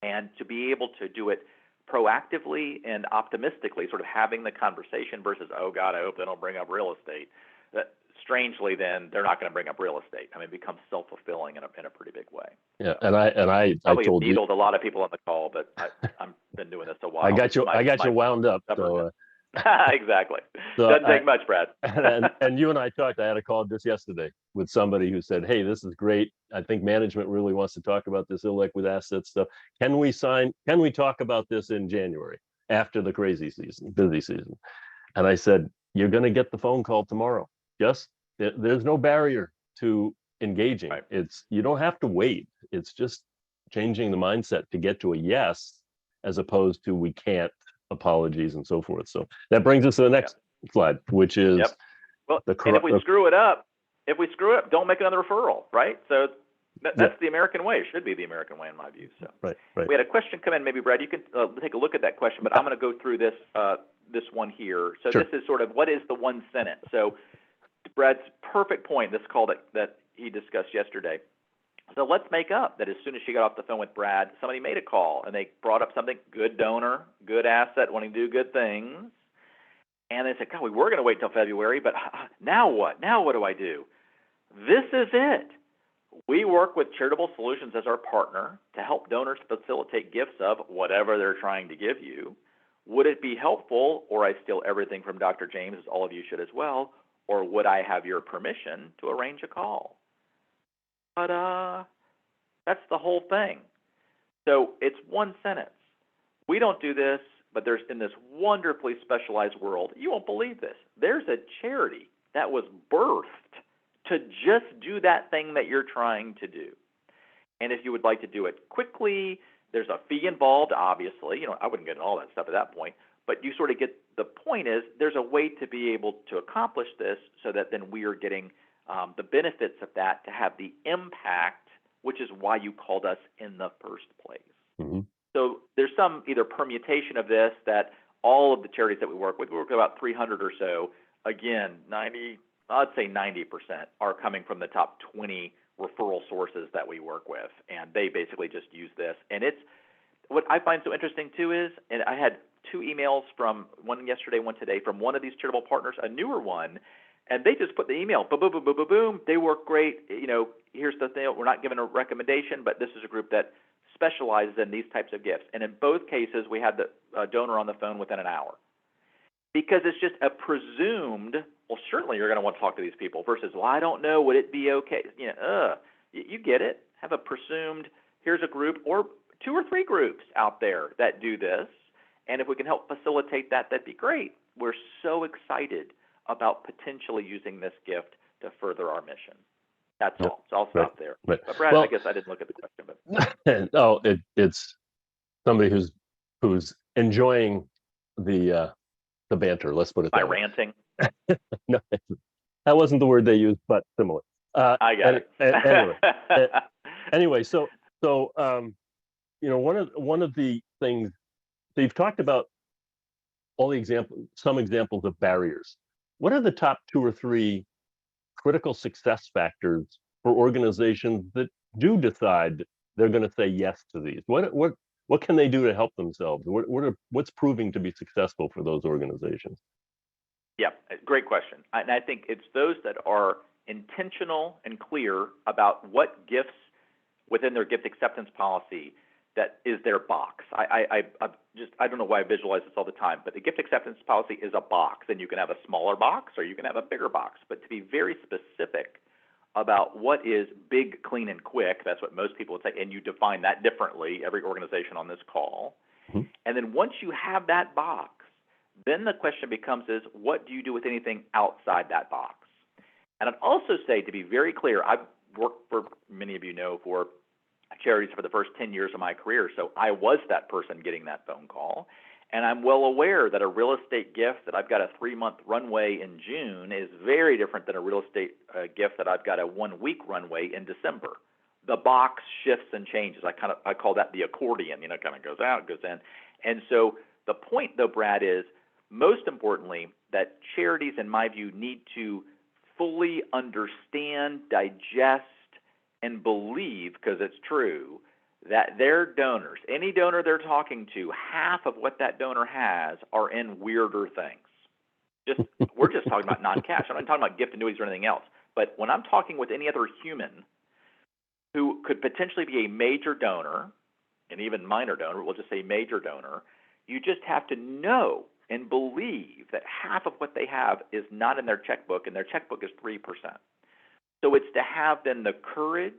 Speaker 1: And to be able to do it proactively and optimistically, sort of having the conversation versus, oh, God, I hope they don't bring up real estate. Strangely, then they're not going to bring up real estate. I mean, it becomes self-fulfilling in a pretty big way.
Speaker 2: Yeah, and I
Speaker 1: probably
Speaker 2: told
Speaker 1: needled a lot of people on the call, but I've been doing this a while.
Speaker 2: I got you wound up. So,
Speaker 1: exactly.
Speaker 2: So
Speaker 1: Doesn't take much, Brad.
Speaker 2: and you and I talked. I had a call just yesterday with somebody who said, "Hey, this is great. I think management really wants to talk about this illiquid asset stuff. Can we talk about this in January after the busy season?" And I said, "You're going to get the phone call tomorrow. There's no barrier to engaging.
Speaker 1: Right.
Speaker 2: You don't have to wait. It's just changing the mindset to get to a yes, as opposed to we can't, apologies, and so forth." So that brings us to the next slide, which is
Speaker 1: well, and if we screw it up, don't make another referral, right? So that's the American way. It should be the American way in my view. So
Speaker 2: right.
Speaker 1: We had a question come in. Maybe Brad, you can take a look at that question, but I'm going to go through this one here. So
Speaker 2: Sure.
Speaker 1: This is sort of what is the one sentence. So Brad's perfect point, this call that he discussed yesterday. So let's make up that as soon as she got off the phone with Brad, somebody made a call and they brought up something, good donor, good asset, wanting to do good things. And they said, God, we were going to wait till February, but now what? Now what do I do? This is it. We work with Charitable Solutions as our partner to help donors facilitate gifts of whatever they're trying to give you. Would it be helpful, or I steal everything from Dr. James, as all of you should as well, or would I have your permission to arrange a call? Ta-da! That's the whole thing. So it's one sentence. We don't do this, but there's in this wonderfully specialized world, you won't believe this, there's a charity that was birthed to just do that thing that you're trying to do. And if you would like to do it quickly, there's a fee involved, obviously. I wouldn't get into all that stuff at that point, but you sort of get the point is there's a way to be able to accomplish this so that then we are getting the benefits of that to have the impact, which is why you called us in the first place.
Speaker 2: Mm-hmm.
Speaker 1: So there's some either permutation of this that all of the charities that we work with about 300 or so. Again, I'd say 90% are coming from the top 20 referral sources that we work with, and they basically just use this. And it's what I find so interesting too is, and I had 2 emails from one yesterday, one today, from one of these charitable partners, a newer one, and they just put the email, boom, boom, boom, boom, boom, boom. They work great. Here's the thing. We're not giving a recommendation, but this is a group that specializes in these types of gifts. And in both cases, we had the donor on the phone within an hour. Because it's just a presumed, well, certainly you're going to want to talk to these people versus, well, I don't know, would it be okay? You get it. Have a presumed, here's a group or 2 or 3 groups out there that do this. And if we can help facilitate that, that'd be great. We're so excited about potentially using this gift to further our mission. That's all. So I'll stop there.
Speaker 2: Right.
Speaker 1: But Brad, I guess I didn't look at the question.
Speaker 2: But it's somebody who's enjoying the banter. Let's put it that way.
Speaker 1: By ranting.
Speaker 2: No, that wasn't the word they used, but similar.
Speaker 1: I got it.
Speaker 2: Anyway, so one of the things, so you've talked about some examples of barriers. What are the top 2 or 3 critical success factors for organizations that do decide they're going to say yes to these? What can they do to help themselves? What's proving to be successful for those organizations?
Speaker 1: Yeah, great question. And I think it's those that are intentional and clear about what gifts within their gift acceptance policy that is their box. I don't know why I visualize this all the time, but the gift acceptance policy is a box, and you can have a smaller box or you can have a bigger box. But to be very specific about what is big, clean, and quick, that's what most people would say, and you define that differently, every organization on this call.
Speaker 2: Mm-hmm.
Speaker 1: And then once you have that box, then the question becomes is, what do you do with anything outside that box? And I'd also say, to be very clear, I've worked for, many of you know, for charities for the first 10 years of my career, so I was that person getting that phone call. And I'm well aware that a real estate gift that I've got a 3-month runway in June is very different than a real estate gift that I've got a 1-week runway in December. The box shifts and changes. I call that the accordion, kind of goes out, goes in. And so the point, though, Brad, is most importantly that charities, in my view, need to fully understand, digest, and believe, because it's true, that their donors, any donor they're talking to, half of what that donor has are in weirder things. We're just talking about non-cash. I'm not talking about gift annuities or anything else. But when I'm talking with any other human who could potentially be a major donor, and even minor donor, we'll just say major donor, you just have to know and believe that half of what they have is not in their checkbook, and their checkbook is 3%. So it's to have then the courage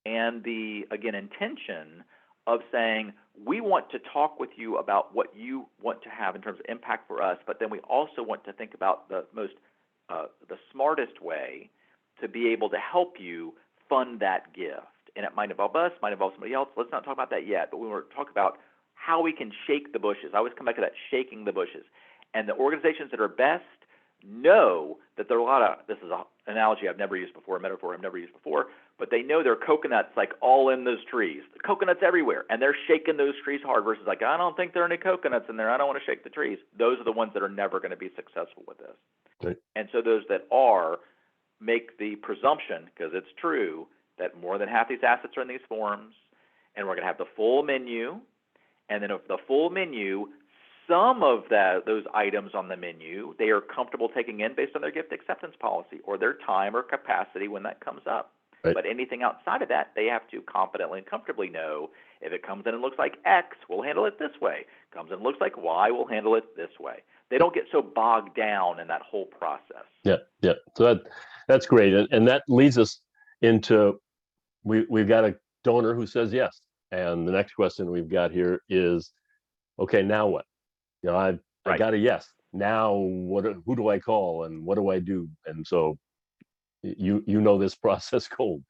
Speaker 1: and the, again, intention of saying, we want to talk with you about what you want to have in terms of impact for us, but then we also want to think about the smartest way to be able to help you fund that gift. And it might involve us, might involve somebody else. Let's not talk about that yet, but we want to talk about how we can shake the bushes. I always come back to that shaking the bushes. And the organizations that are best know that there are a lot of, this is an analogy I've never used before, a metaphor I've never used before, but they know there are coconuts like all in those trees. The coconuts everywhere, and they're shaking those trees hard versus like, I don't think there are any coconuts in there. I don't want to shake the trees. Those are the ones that are never going to be successful with this.
Speaker 2: Right.
Speaker 1: And so those that are make the presumption, because it's true, that more than half these assets are in these forms, and we're going to have the full menu, and then of the full menu, some of those items on the menu they are comfortable taking in based on their gift acceptance policy or their time or capacity when that comes up. Right. But anything outside of that, they have to confidently and comfortably know if it comes in and looks like X, we'll handle it this way. Comes in and looks like Y, we'll handle it this way. They don't get so bogged down in that whole process.
Speaker 2: Yeah. So that's great, and that leads us into we've got a donor who says yes, and the next question we've got here is, okay, now what? I got a yes. Now who do I call and what do I do? And so you know this process cold.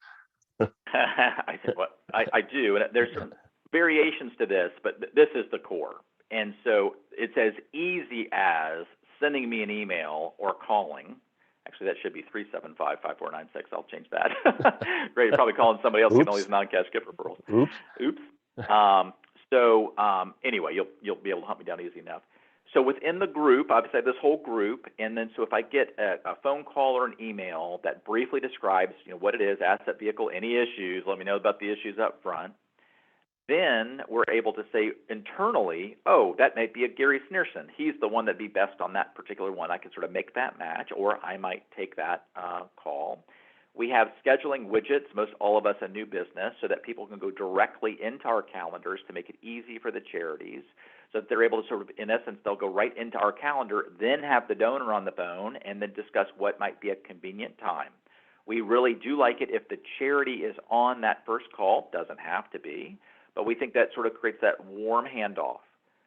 Speaker 1: I do, and there's some variations to this, but this is the core. And so it's as easy as sending me an email or calling. Actually, that should be 375-5496. I'll change that. Right, you're probably calling somebody else getting all these non-cash gift referrals. Oops. Anyway, you'll be able to hunt me down easy enough. So within the group, I've said this whole group, and then so if I get a phone call or an email that briefly describes, what it is, asset, vehicle, any issues, let me know about the issues up front. Then we're able to say internally, oh, that might be a Gary Sneerson. He's the one that'd be best on that particular one. I can sort of make that match, or I might take that call. We have scheduling widgets, most all of us a new business, so that people can go directly into our calendars to make it easy for the charities. So that they're able to sort of, in essence, they'll go right into our calendar, then have the donor on the phone, and then discuss what might be a convenient time. We really do like it if the charity is on that first call. Doesn't have to be, but we think that sort of creates that warm handoff.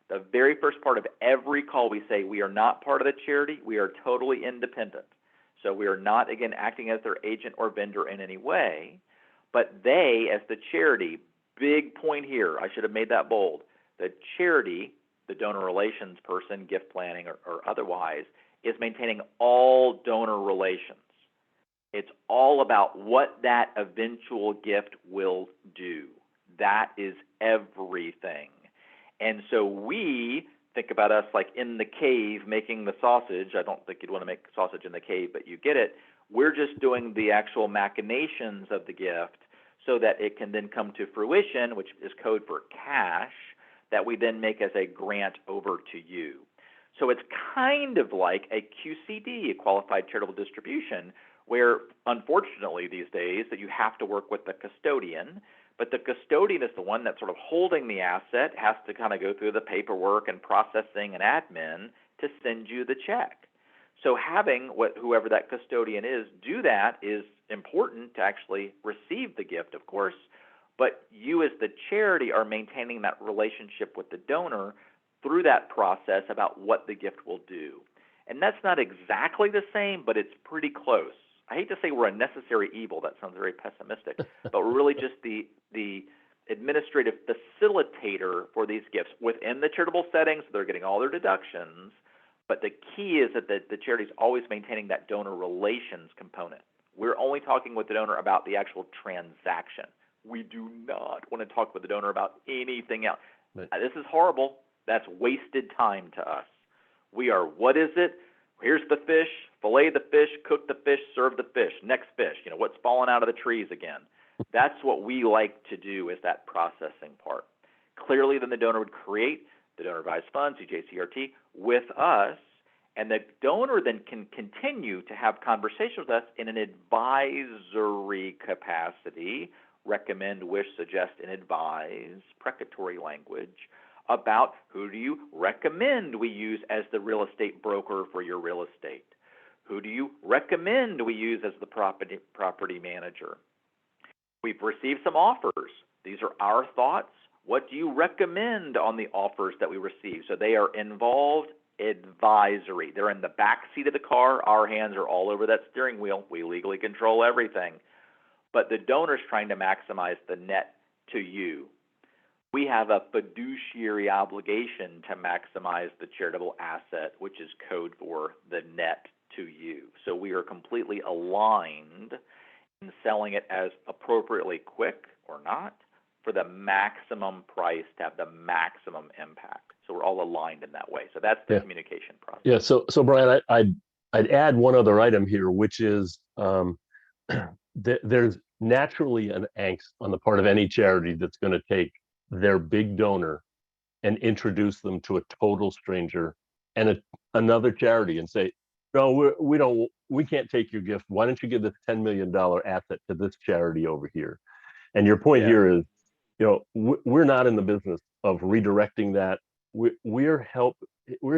Speaker 1: The very first part of every call, we say we are not part of the charity. We are totally independent. So we are not, again, acting as their agent or vendor in any way, but they, as the charity, big point here, I should have made that bold, the charity, the donor relations person, gift planning or otherwise, is maintaining all donor relations. It's all about what that eventual gift will do. That is everything. And so we think about us like in the cave making the sausage. I don't think you'd want to make sausage in the cave, but you get it. We're just doing the actual machinations of the gift so that it can then come to fruition, which is code for cash, that we then make as a grant over to you. So it's kind of like a QCD, a qualified charitable distribution, where unfortunately these days that you have to work with the custodian, but the custodian is the one that's sort of holding the asset, has to kind of go through the paperwork and processing and admin to send you the check. So having whoever that custodian is do that is important to actually receive the gift, of course, but you as the charity are maintaining that relationship with the donor through that process about what the gift will do. And that's not exactly the same, but it's pretty close. I hate to say we're a necessary evil. That sounds very pessimistic, but we're really just the administrative facilitator for these gifts within the charitable settings. They're getting all their deductions, but the key is that the charity is always maintaining that donor relations component. We're only talking with the donor about the actual transaction. We do not want to talk with the donor about anything else.
Speaker 2: Right.
Speaker 1: This is horrible. That's wasted time to us. We are, what is it? Here's the fish, fillet the fish, cook the fish, serve the fish, next fish, what's falling out of the trees again. That's what we like to do, is that processing part. Clearly, then the donor would create the donor advised funds, DJCRT, with us, and the donor then can continue to have conversations with us in an advisory capacity, recommend, wish, suggest, and advise, precatory language, about who do you recommend we use as the real estate broker for your real estate? Who do you recommend we use as the property manager? We've received some offers. These are our thoughts. What do you recommend on the offers that we receive? So they are involved advisory. They're in the back seat of the car. Our hands are all over that steering wheel. We legally control everything. But the donor's trying to maximize the net to you. We have a fiduciary obligation to maximize the charitable asset, which is code for the net to you. So we are completely aligned in selling it as appropriately quick or not for the maximum price to have the maximum impact. So we're all aligned in that way. So that's the communication process.
Speaker 2: Yeah. So Brian, I'd add one other item here, which is there's naturally an angst on the part of any charity that's going to take their big donor and introduce them to a total stranger and another charity and say, no, we can't take your gift. Why don't you give this $10 million asset to this charity over here? And your point here is, we're not in the business of redirecting that. We're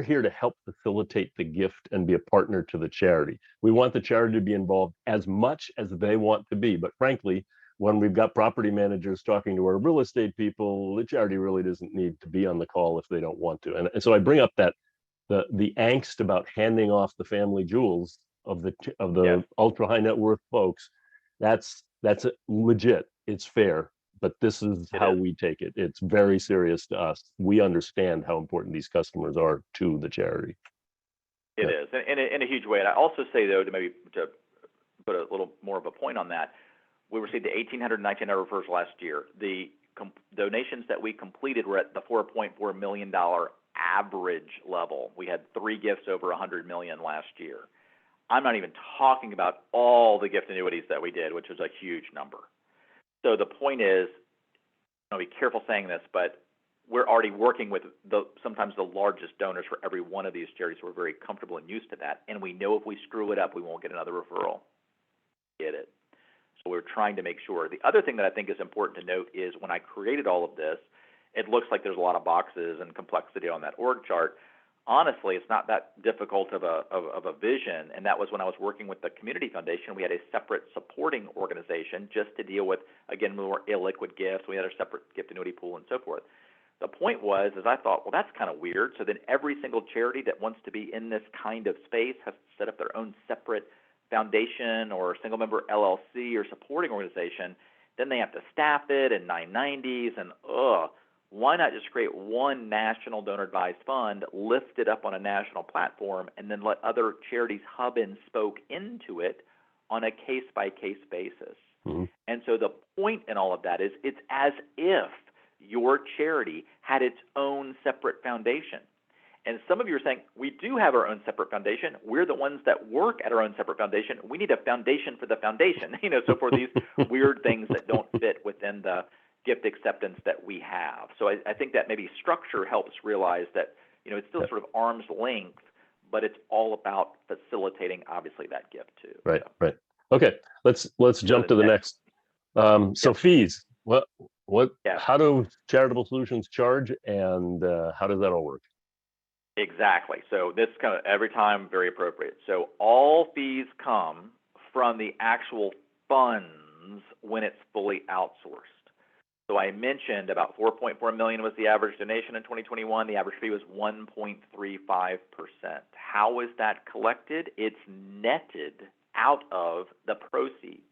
Speaker 2: here to help facilitate the gift and be a partner to the charity. We want the charity to be involved as much as they want to be. But frankly, when we've got property managers talking to our real estate people, the charity really doesn't need to be on the call if they don't want to. And so I bring up that the angst about handing off the family jewels of the ultra high net worth folks. That's legit. It's fair. But this is how we take it. It's very serious to us. We understand how important these customers are to the charity.
Speaker 1: It is, in a huge way. And I also say, though, to put a little more of a point on that, we received the 1,819 referrals last year. The donations that we completed were at the $4.4 million average level. We had 3 gifts over $100 million last year. I'm not even talking about all the gift annuities that we did, which was a huge number. So the point is, I'll be careful saying this, but we're already working with sometimes the largest donors for every one of these charities. We're very comfortable and used to that, and we know if we screw it up, we won't get another referral. Get it? So we're trying to make sure. The other thing that I think is important to note is when I created all of this, it looks like there's a lot of boxes and complexity on that org chart. Honestly, it's not that difficult of a vision, and that was when I was working with the Community Foundation. We had a separate supporting organization just to deal with, again, more illiquid gifts. We had a separate gift annuity pool and so forth. The point was, I thought, well, that's kind of weird. So then every single charity that wants to be in this kind of space has to set up their own separate foundation or single-member LLC or supporting organization. Then they have to staff it in 990s, and why not just create one national donor-advised fund, lift it up on a national platform, and then let other charities hub and spoke into it on a case-by-case basis? Mm-hmm. And so the point in all of that is it's as if your charity had its own separate foundation. And some of you are saying, we do have our own separate foundation. We're the ones that work at our own separate foundation. We need a foundation for the foundation, so for these weird things that don't fit within the gift acceptance that we have. So I think that maybe structure helps realize that, it's still sort of arm's length, but it's all about facilitating, obviously, that gift too.
Speaker 2: Right, right. Okay, let's jump to the next. So fees. How do Charitable Solutions charge, and how does that all work?
Speaker 1: Exactly. So this kind of every time very appropriate. So all fees come from the actual funds when it's fully outsourced. So I mentioned about $4.4 million was the average donation in 2021. The average fee was 1.35%. How is that collected? It's netted out of the proceeds.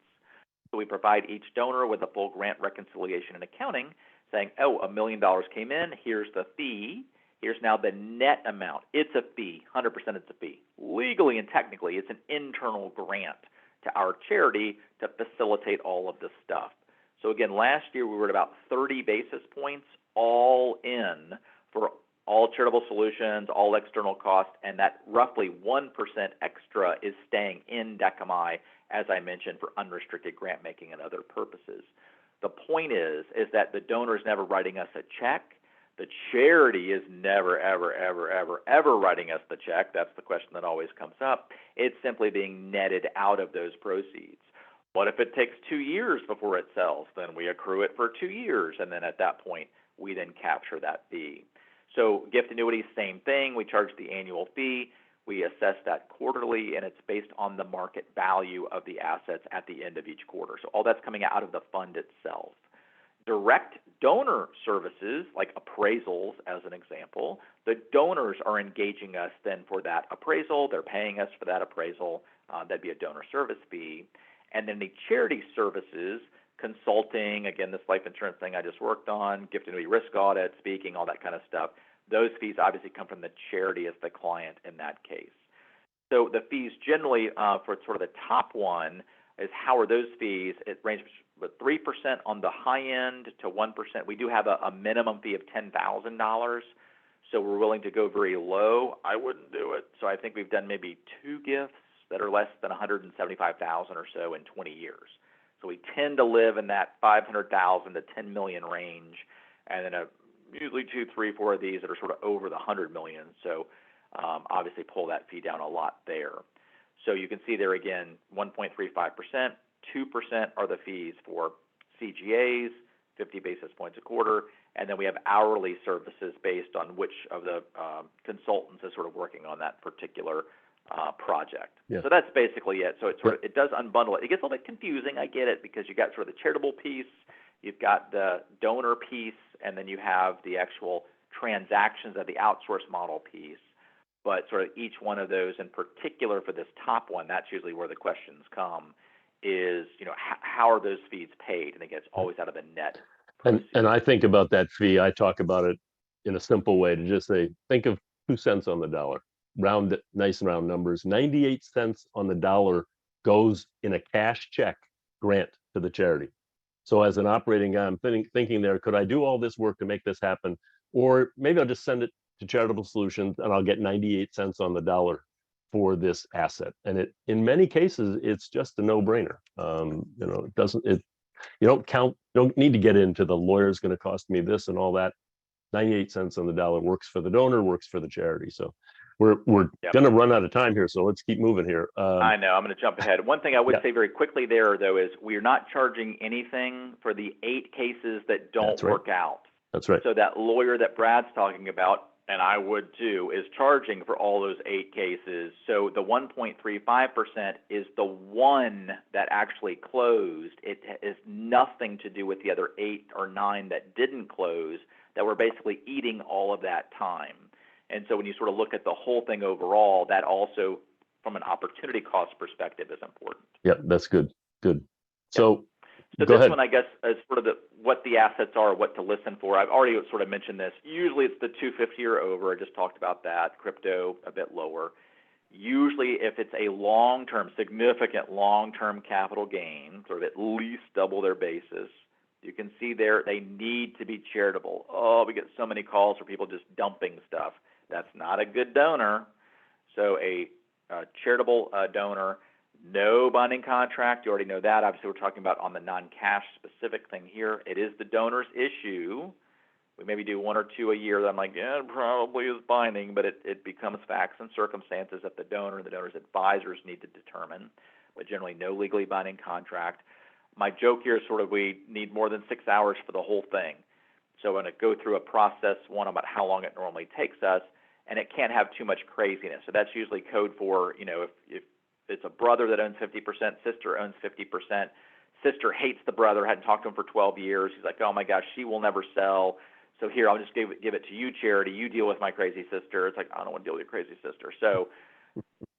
Speaker 1: So we provide each donor with a full grant reconciliation and accounting saying, oh, $1 million came in, here's the fee, here's now the net amount. It's a fee, 100% it's a fee. Legally and technically, it's an internal grant to our charity to facilitate all of this stuff. So again, last year we were at about 30 basis points all in for all charitable solutions, all external costs, and that roughly 1% extra is staying in Dechomai, as I mentioned, for unrestricted grant making and other purposes. The point is that the donor is never writing us a check. The charity is never, ever, ever, ever, ever writing us the check. That's the question that always comes up. It's simply being netted out of those proceeds. What if it takes 2 years before it sells? Then we accrue it for 2 years, and then at that point, we then capture that fee. So gift annuities, same thing. We charge the annual fee. We assess that quarterly, and it's based on the market value of the assets at the end of each quarter. So all that's coming out of the fund itself. Direct donor services, like appraisals as an example, the donors are engaging us then for that appraisal. They're paying us for that appraisal. That'd be a donor service fee. And then the charity services, consulting, again, this life insurance thing I just worked on, gift annuity risk audit, speaking, all that kind of stuff, those fees obviously come from the charity as the client in that case. So the fees generally for sort of the top one is how are those fees? It ranges with 3% on the high end to 1%. We do have a minimum fee of $10,000, so we're willing to go very low. I wouldn't do it. So I think we've done maybe 2 gifts that are less than $175,000 or so in 20 years. So we tend to live in that $500,000 to $10 million range, and then usually 2, 3, 4 of these that are sort of over the $100 million. So obviously pull that fee down a lot there. So you can see there again, 1.35%, 2% are the fees for CGAs, 50 basis points a quarter, and then we have hourly services based on which of the consultants is sort of working on that particular project. Yeah. So that's basically it. So it sort of, it does unbundle it. It gets a little bit confusing. I get it, because you got sort of the charitable piece, you've got the donor piece, and then you have the actual transactions of the outsource model piece. But sort of each one of those, in particular for this top one, that's usually where the questions come, is, you know, how are those fees paid? And again, it's always out of the net.
Speaker 2: And I think about that fee, I talk about it in a simple way to just say, think of 2 cents on the dollar. Round it, nice round numbers. 98 cents on the dollar goes in a cash check grant to the charity. So as an operating guy, I'm thinking there, could I do all this work to make this happen? Or maybe I'll just send it to Charitable Solutions and I'll get 98 cents on the dollar for this asset. And in many cases, it's just a no-brainer. You know, you don't need to get into the lawyer's going to cost me this and all that. 98 cents on the dollar works for the donor, works for the charity. So we're going to run out of time here, so let's keep moving here.
Speaker 1: I know, I'm going to jump ahead. One thing I would say very quickly there, though, is we're not charging anything for the 8 cases that don't work out.
Speaker 2: That's right.
Speaker 1: So that lawyer that Brad's talking about, and I would too, is charging for all those 8 cases. So the 1.35% is the one that actually closed. It has nothing to do with the other 8 or 9 that didn't close, that were basically eating all of that time. And so when you sort of look at the whole thing overall, that also, from an opportunity cost perspective, is important.
Speaker 2: Yeah, that's good. Good. So
Speaker 1: So
Speaker 2: go
Speaker 1: this
Speaker 2: ahead.
Speaker 1: one, I guess, is sort of what the assets are, what to listen for. I've already sort of mentioned this. Usually it's the 250 or over. I just talked about that. Crypto, a bit lower. Usually if it's a long-term, significant long-term capital gain, sort of at least double their basis, you can see there they need to be charitable. Oh, we get so many calls for people just dumping stuff. That's not a good donor. So a charitable donor, no binding contract. You already know that. Obviously, we're talking about on the non-cash specific thing here. It is the donor's issue. We maybe do 1 or 2 a year that I'm like, yeah, it probably is binding, but it becomes facts and circumstances that the donor and the donor's advisors need to determine, but generally no legally binding contract. My joke here is sort of we need more than 6 hours for the whole thing. So I'm going to go through a process, one about how long it normally takes us, and it can't have too much craziness. So that's usually code for, you know, if it's a brother that owns 50%, sister owns 50%, sister hates the brother, hadn't talked to him for 12 years. He's like, oh my gosh, she will never sell. So here, I'll just give it to you, charity. You deal with my crazy sister. It's like, I don't want to deal with your crazy sister. So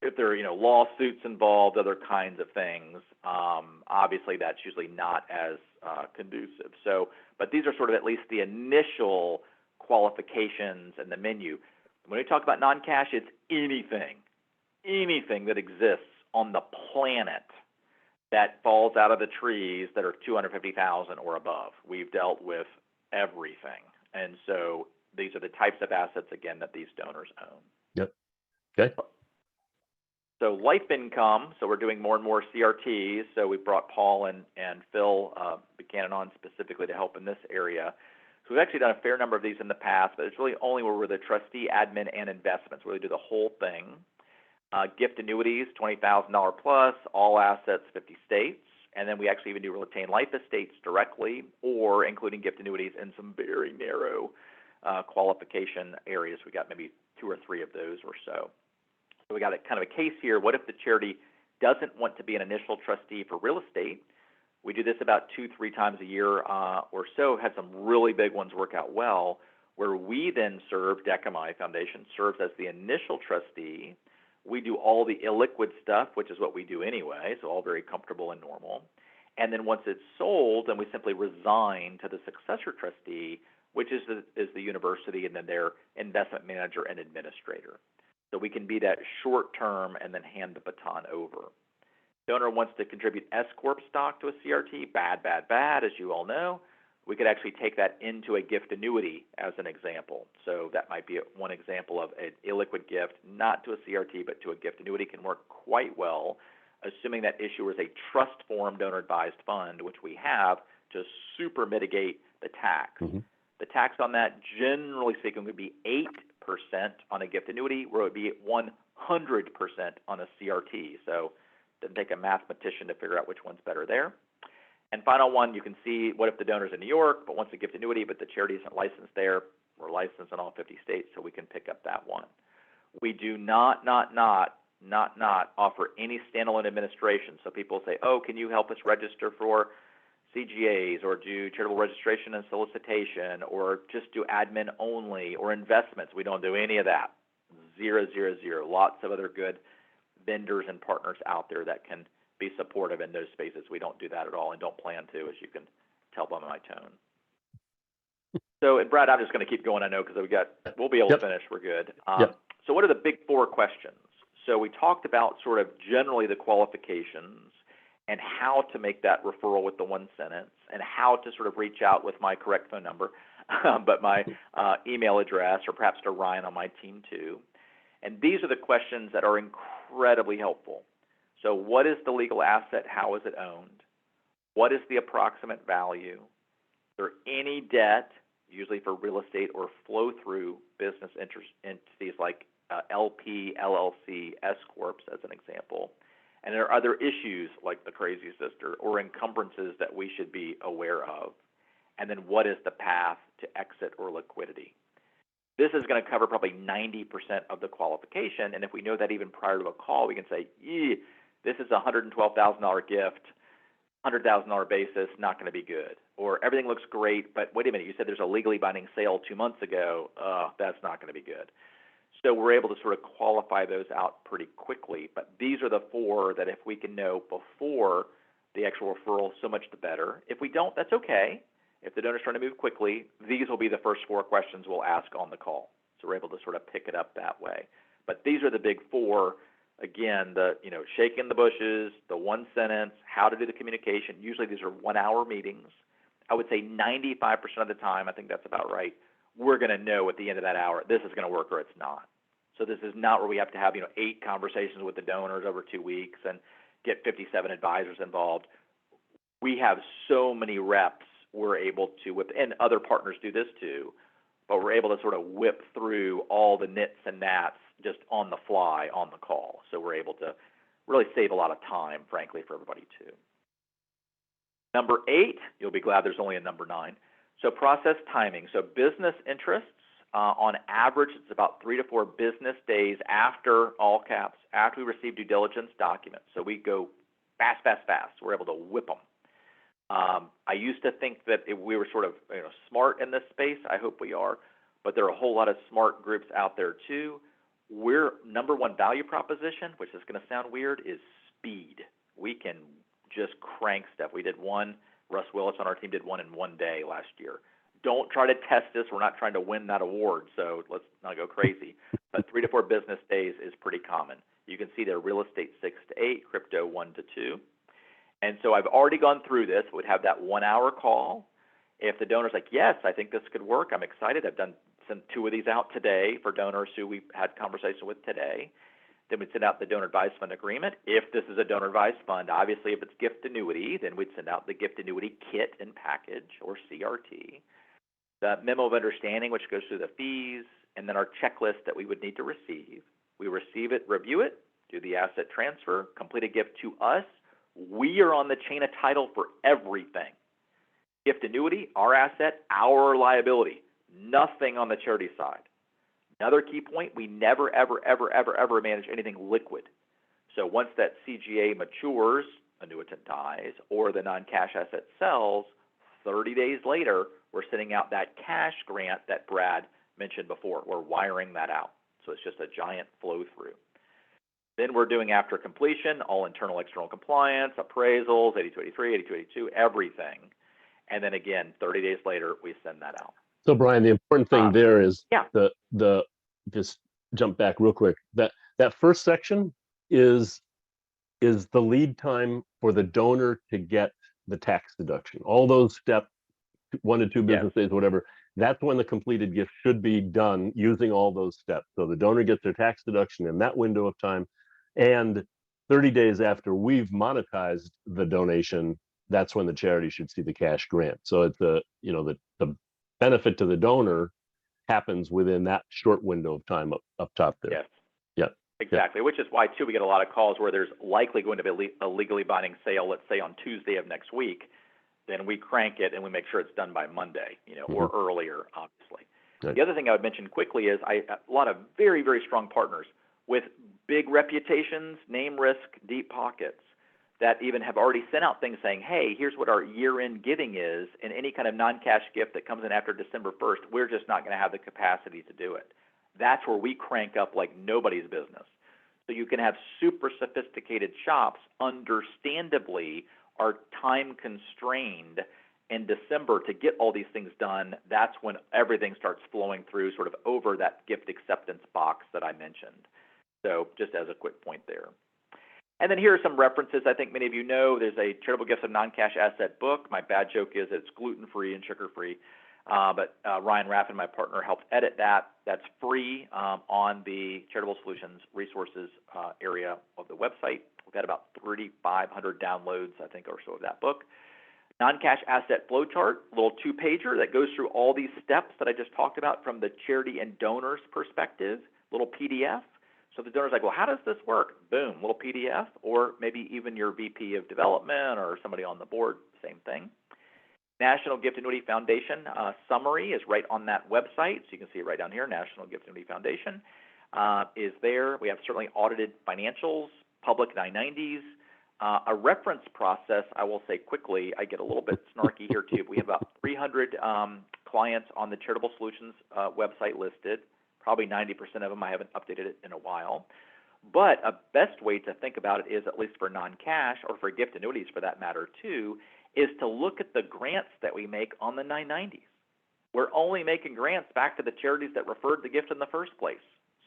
Speaker 1: if there are, lawsuits involved, other kinds of things, obviously that's usually not as conducive. So, but these are sort of at least the initial qualifications and the menu. When we talk about non-cash, it's anything that exists on the planet that falls out of the trees that are 250,000 or above. We've dealt with everything. And so these are the types of assets, again, that these donors own.
Speaker 2: Yep. Okay.
Speaker 1: So life income, so we're doing more and more CRTs. So we brought Paul and Phil Buchanan on specifically to help in this area. So we've actually done a fair number of these in the past, but it's really only where we're the trustee, admin, and investments. We really do the whole thing. Gift annuities, $20,000 plus, all assets, 50 states. And then we actually even do retained life estates directly, or including gift annuities in some very narrow qualification areas. We got maybe 2 or 3 of those or so. So we got a kind of a case here. What if the charity doesn't want to be an initial trustee for real estate? We do this about 2-3 times a year or so. Had some really big ones work out well, where we then serve, Dechomai Foundation serves as the initial trustee. We do all the illiquid stuff, which is what we do anyway, so all very comfortable and normal. And then once it's sold, then we simply resign to the successor trustee, which is the university and then their investment manager and administrator. So we can be that short term and then hand the baton over. Donor wants to contribute S-Corp stock to a CRT, bad, as you all know. We could actually take that into a gift annuity as an example. So that might be one example of an illiquid gift, not to a CRT, but to a gift annuity, can work quite well, assuming that issuer is a trust form donor advised fund, which we have, to super mitigate the tax.
Speaker 2: Mm-hmm.
Speaker 1: The tax on that, generally speaking, would be 8% on a gift annuity, where it would be 100% on a CRT. So it doesn't take a mathematician to figure out which one's better there. And final one, you can see, what if the donor's in New York but wants a gift annuity, but the charity isn't licensed there? We're licensed in all 50 states, so we can pick up that one. We do not offer any standalone administration. So people say, oh, can you help us register for CGAs, or do charitable registration and solicitation, or just do admin only, or investments? We don't do any of that. 0. Lots of other good vendors and partners out there that can be supportive in those spaces. We don't do that at all and don't plan to, as you can tell by my tone. So, and Brad, I'm just going to keep going, I know, because we'll be able to finish. We're good. So what are the big 4 questions? So we talked about sort of generally the qualifications and how to make that referral with the one sentence, and how to sort of reach out with my correct phone number, but my email address, or perhaps to Ryan on my team too. And these are the questions that are incredibly helpful. So what is the legal asset? How is it owned? What is the approximate value? Is there any debt, usually for real estate or flow-through business entities like LP, LLC, S-Corps as an example? And there are other issues like the crazy sister or encumbrances that we should be aware of. And then what is the path to exit or liquidity? This is going to cover probably 90% of the qualification. And if we know that even prior to a call, we can say, this is a $112,000 gift, $100,000 basis, not going to be good. Or everything looks great, but wait a minute, you said there's a legally binding sale 2 months ago. That's not going to be good. So we're able to sort of qualify those out pretty quickly. But these are the 4 that if we can know before the actual referral, so much the better. If we don't, that's okay. If the donor's trying to move quickly, these will be the first 4 questions we'll ask on the call. So we're able to sort of pick it up that way. But these are the big 4. Again, the shaking the bushes, the one sentence, how to do the communication. Usually these are 1-hour meetings. I would say 95% of the time, I think that's about right, we're going to know at the end of that hour, this is going to work or it's not. So this is not where we have to have 8 conversations with the donors over 2 weeks and get 57 advisors involved. We have so many reps we're able to whip, and other partners do this too, but we're able to sort of whip through all the nits and gnats just on the fly on the call. So we're able to really save a lot of time, frankly, for everybody too. Number 8, you'll be glad there's only a number 9. So process timing. So business interests, on average, it's about 3 to 4 business days after, all caps, after we receive due diligence documents. So we go fast. We're able to whip them. I used to think that we were sort of smart in this space. I hope we are. But there are a whole lot of smart groups out there too. we're number one value proposition, which is going to sound weird, is speed. We can just crank stuff. We did one, Russ Willis on our team did one in 1 day last year. Don't try to test us. We're not trying to win that award, so let's not go crazy. But 3 to 4 business days is pretty common. You can see there real estate 6 to 8, crypto 1 to 2. And so I've already gone through this. We'd have that 1 hour call. If the donor's like, yes, I think this could work, I'm excited. I've sent 2 of these out today for donors who we've had conversation with today. Then we'd send out the donor advised fund agreement. If this is a donor advised fund, obviously if it's gift annuity, then we'd send out the gift annuity kit and package, or CRT. The memo of understanding, which goes through the fees, and then our checklist that we would need to receive. We receive it, review it, do the asset transfer, complete a gift to us. We are on the chain of title for everything. Gift annuity, our asset, our liability. Nothing on the charity side. Another key point, we never, ever, ever, ever, ever manage anything liquid. So once that CGA matures, annuitant dies, or the non-cash asset sells, 30 days later, we're sending out that cash grant that Brad mentioned before. We're wiring that out. So it's just a giant flow through. Then we're doing after completion, all internal, external compliance, appraisals, 8283, 8282, everything. And then again, 30 days later, we send that out.
Speaker 2: So Brian, the important thing there is the just jump back real quick. That first section is the lead time for the donor to get the tax deduction. All those steps, 1 to 2 business days, whatever. That's when the completed gift should be done using all those steps. So the donor gets their tax deduction in that window of time, and 30 days after we've monetized the donation, that's when the charity should see the cash grant. So it's the benefit to the donor happens within that short window of time up top there.
Speaker 1: Yes.
Speaker 2: Yeah.
Speaker 1: Exactly, which is why, too, we get a lot of calls where there's likely going to be a legally binding sale, let's say on Tuesday of next week. Then we crank it and we make sure it's done by Monday, or earlier, obviously. Right. The other thing I would mention quickly is a lot of very, very strong partners with big reputations, name risk, deep pockets, that even have already sent out things saying, hey, here's what our year-end giving is, and any kind of non-cash gift that comes in after December 1st, we're just not going to have the capacity to do it. That's where we crank up like nobody's business. So you can have super sophisticated shops, understandably, are time constrained in December to get all these things done. That's when everything starts flowing through sort of over that gift acceptance box that I mentioned. So just as a quick point there. And then here are some references. I think many of you know there's a Charitable Gifts of Non-Cash Asset book. My bad joke is it's gluten-free and sugar-free. But Ryan Raffin, my partner, helped edit that. That's free on the Charitable Solutions resources area of the website. We've had about 3,500 downloads, I think, or so of that book. Non-cash asset flow chart, a little 2-pager that goes through all these steps that I just talked about from the charity and donor's perspective, little PDF. So the donor's like, well, how does this work? Boom, little PDF, or maybe even your VP of development or somebody on the board, same thing. National Gift Annuity Foundation summary is right on that website, so you can see it right down here. National Gift Annuity Foundation is there. We have certainly audited financials, public 990s. A reference process, I will say quickly, I get a little bit snarky here too. We have about 300 clients on the Charitable Solutions website listed. Probably 90% of them, I haven't updated it in a while. But a best way to think about it is, at least for non-cash, or for gift annuities for that matter too, is to look at the grants that we make on the 990s. We're only making grants back to the charities that referred the gift in the first place.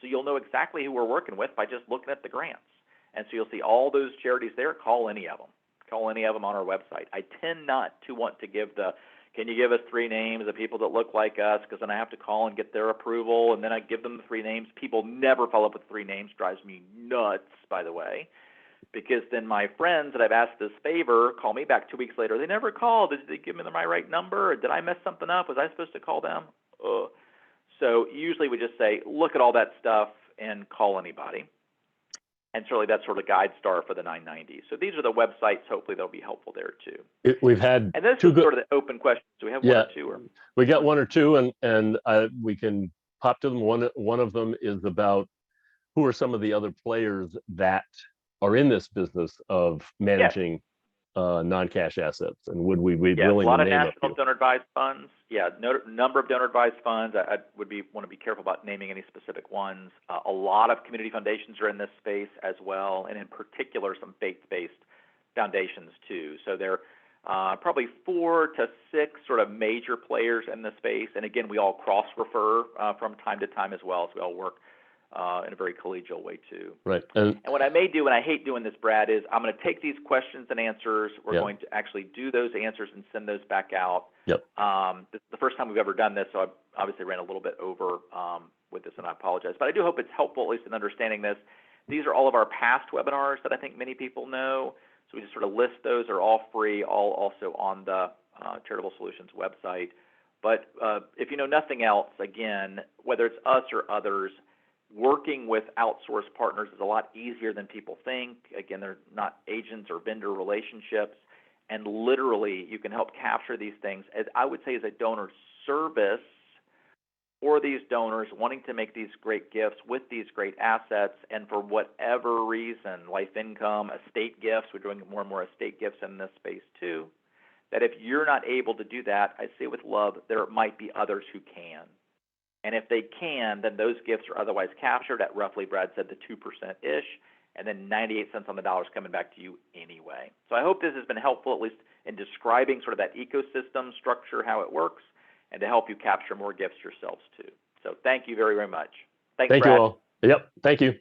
Speaker 1: So you'll know exactly who we're working with by just looking at the grants. And so you'll see all those charities there. Call any of them. Call any of them on our website. I tend not to want to give the, can you give us 3 names of people that look like us, because then I have to call and get their approval, and then I give them the 3 names. People never follow up with 3 names. Drives me nuts, by the way, because then my friends that I've asked this favor call me back 2 weeks later. They never called. Did they give me my right number? Or did I mess something up? Was I supposed to call them? Ugh. So usually we just say, look at all that stuff and call anybody. And certainly that's sort of guide star for the 990. So these are the websites. Hopefully they'll be helpful there too.
Speaker 2: We've had
Speaker 1: and this is sort of the open questions. Do we have 1 or 2? Or?
Speaker 2: We got 1 or 2, and we can pop to them. One of them is about who are some of the other players that are in this business of managing non-cash assets, and would we be
Speaker 1: Yes, a
Speaker 2: willing to
Speaker 1: lot of
Speaker 2: name a
Speaker 1: national
Speaker 2: few?
Speaker 1: donor advised funds. Yeah, number of donor advised funds. I would want to be careful about naming any specific ones. A lot of community foundations are in this space as well, and in particular, some faith-based foundations too. So there are probably 4 to 6 sort of major players in this space. And again, we all cross-refer from time to time as well, so we all work in a very collegial way too.
Speaker 2: Right.
Speaker 1: And what I may do, and I hate doing this, Brad, is I'm going to take these questions and answers. We're
Speaker 2: Yep.
Speaker 1: going to actually do those answers and send those back out.
Speaker 2: Yep.
Speaker 1: This is the first time we've ever done this, so I obviously ran a little bit over with this, and I apologize. But I do hope it's helpful, at least in understanding this. These are all of our past webinars that I think many people know. So we just sort of list those. They're all free, all also on the Charitable Solutions website. But if you know nothing else, again, whether it's us or others, working with outsourced partners is a lot easier than people think. Again, they're not agents or vendor relationships. And literally, you can help capture these things, as I would say, as a donor service for these donors wanting to make these great gifts with these great assets. And for whatever reason, life income, estate gifts, we're doing more and more estate gifts in this space too, that if you're not able to do that, I say with love, there might be others who can. And if they can, then those gifts are otherwise captured at roughly, Brad said, the 2%-ish, and then 98 cents on the dollar is coming back to you anyway. So I hope this has been helpful, at least in describing sort of that ecosystem structure, how it works, and to help you capture more gifts yourselves too. So thank you very, very much. Thanks,
Speaker 2: Thank
Speaker 1: Brad.
Speaker 2: you all. Yep. Thank you.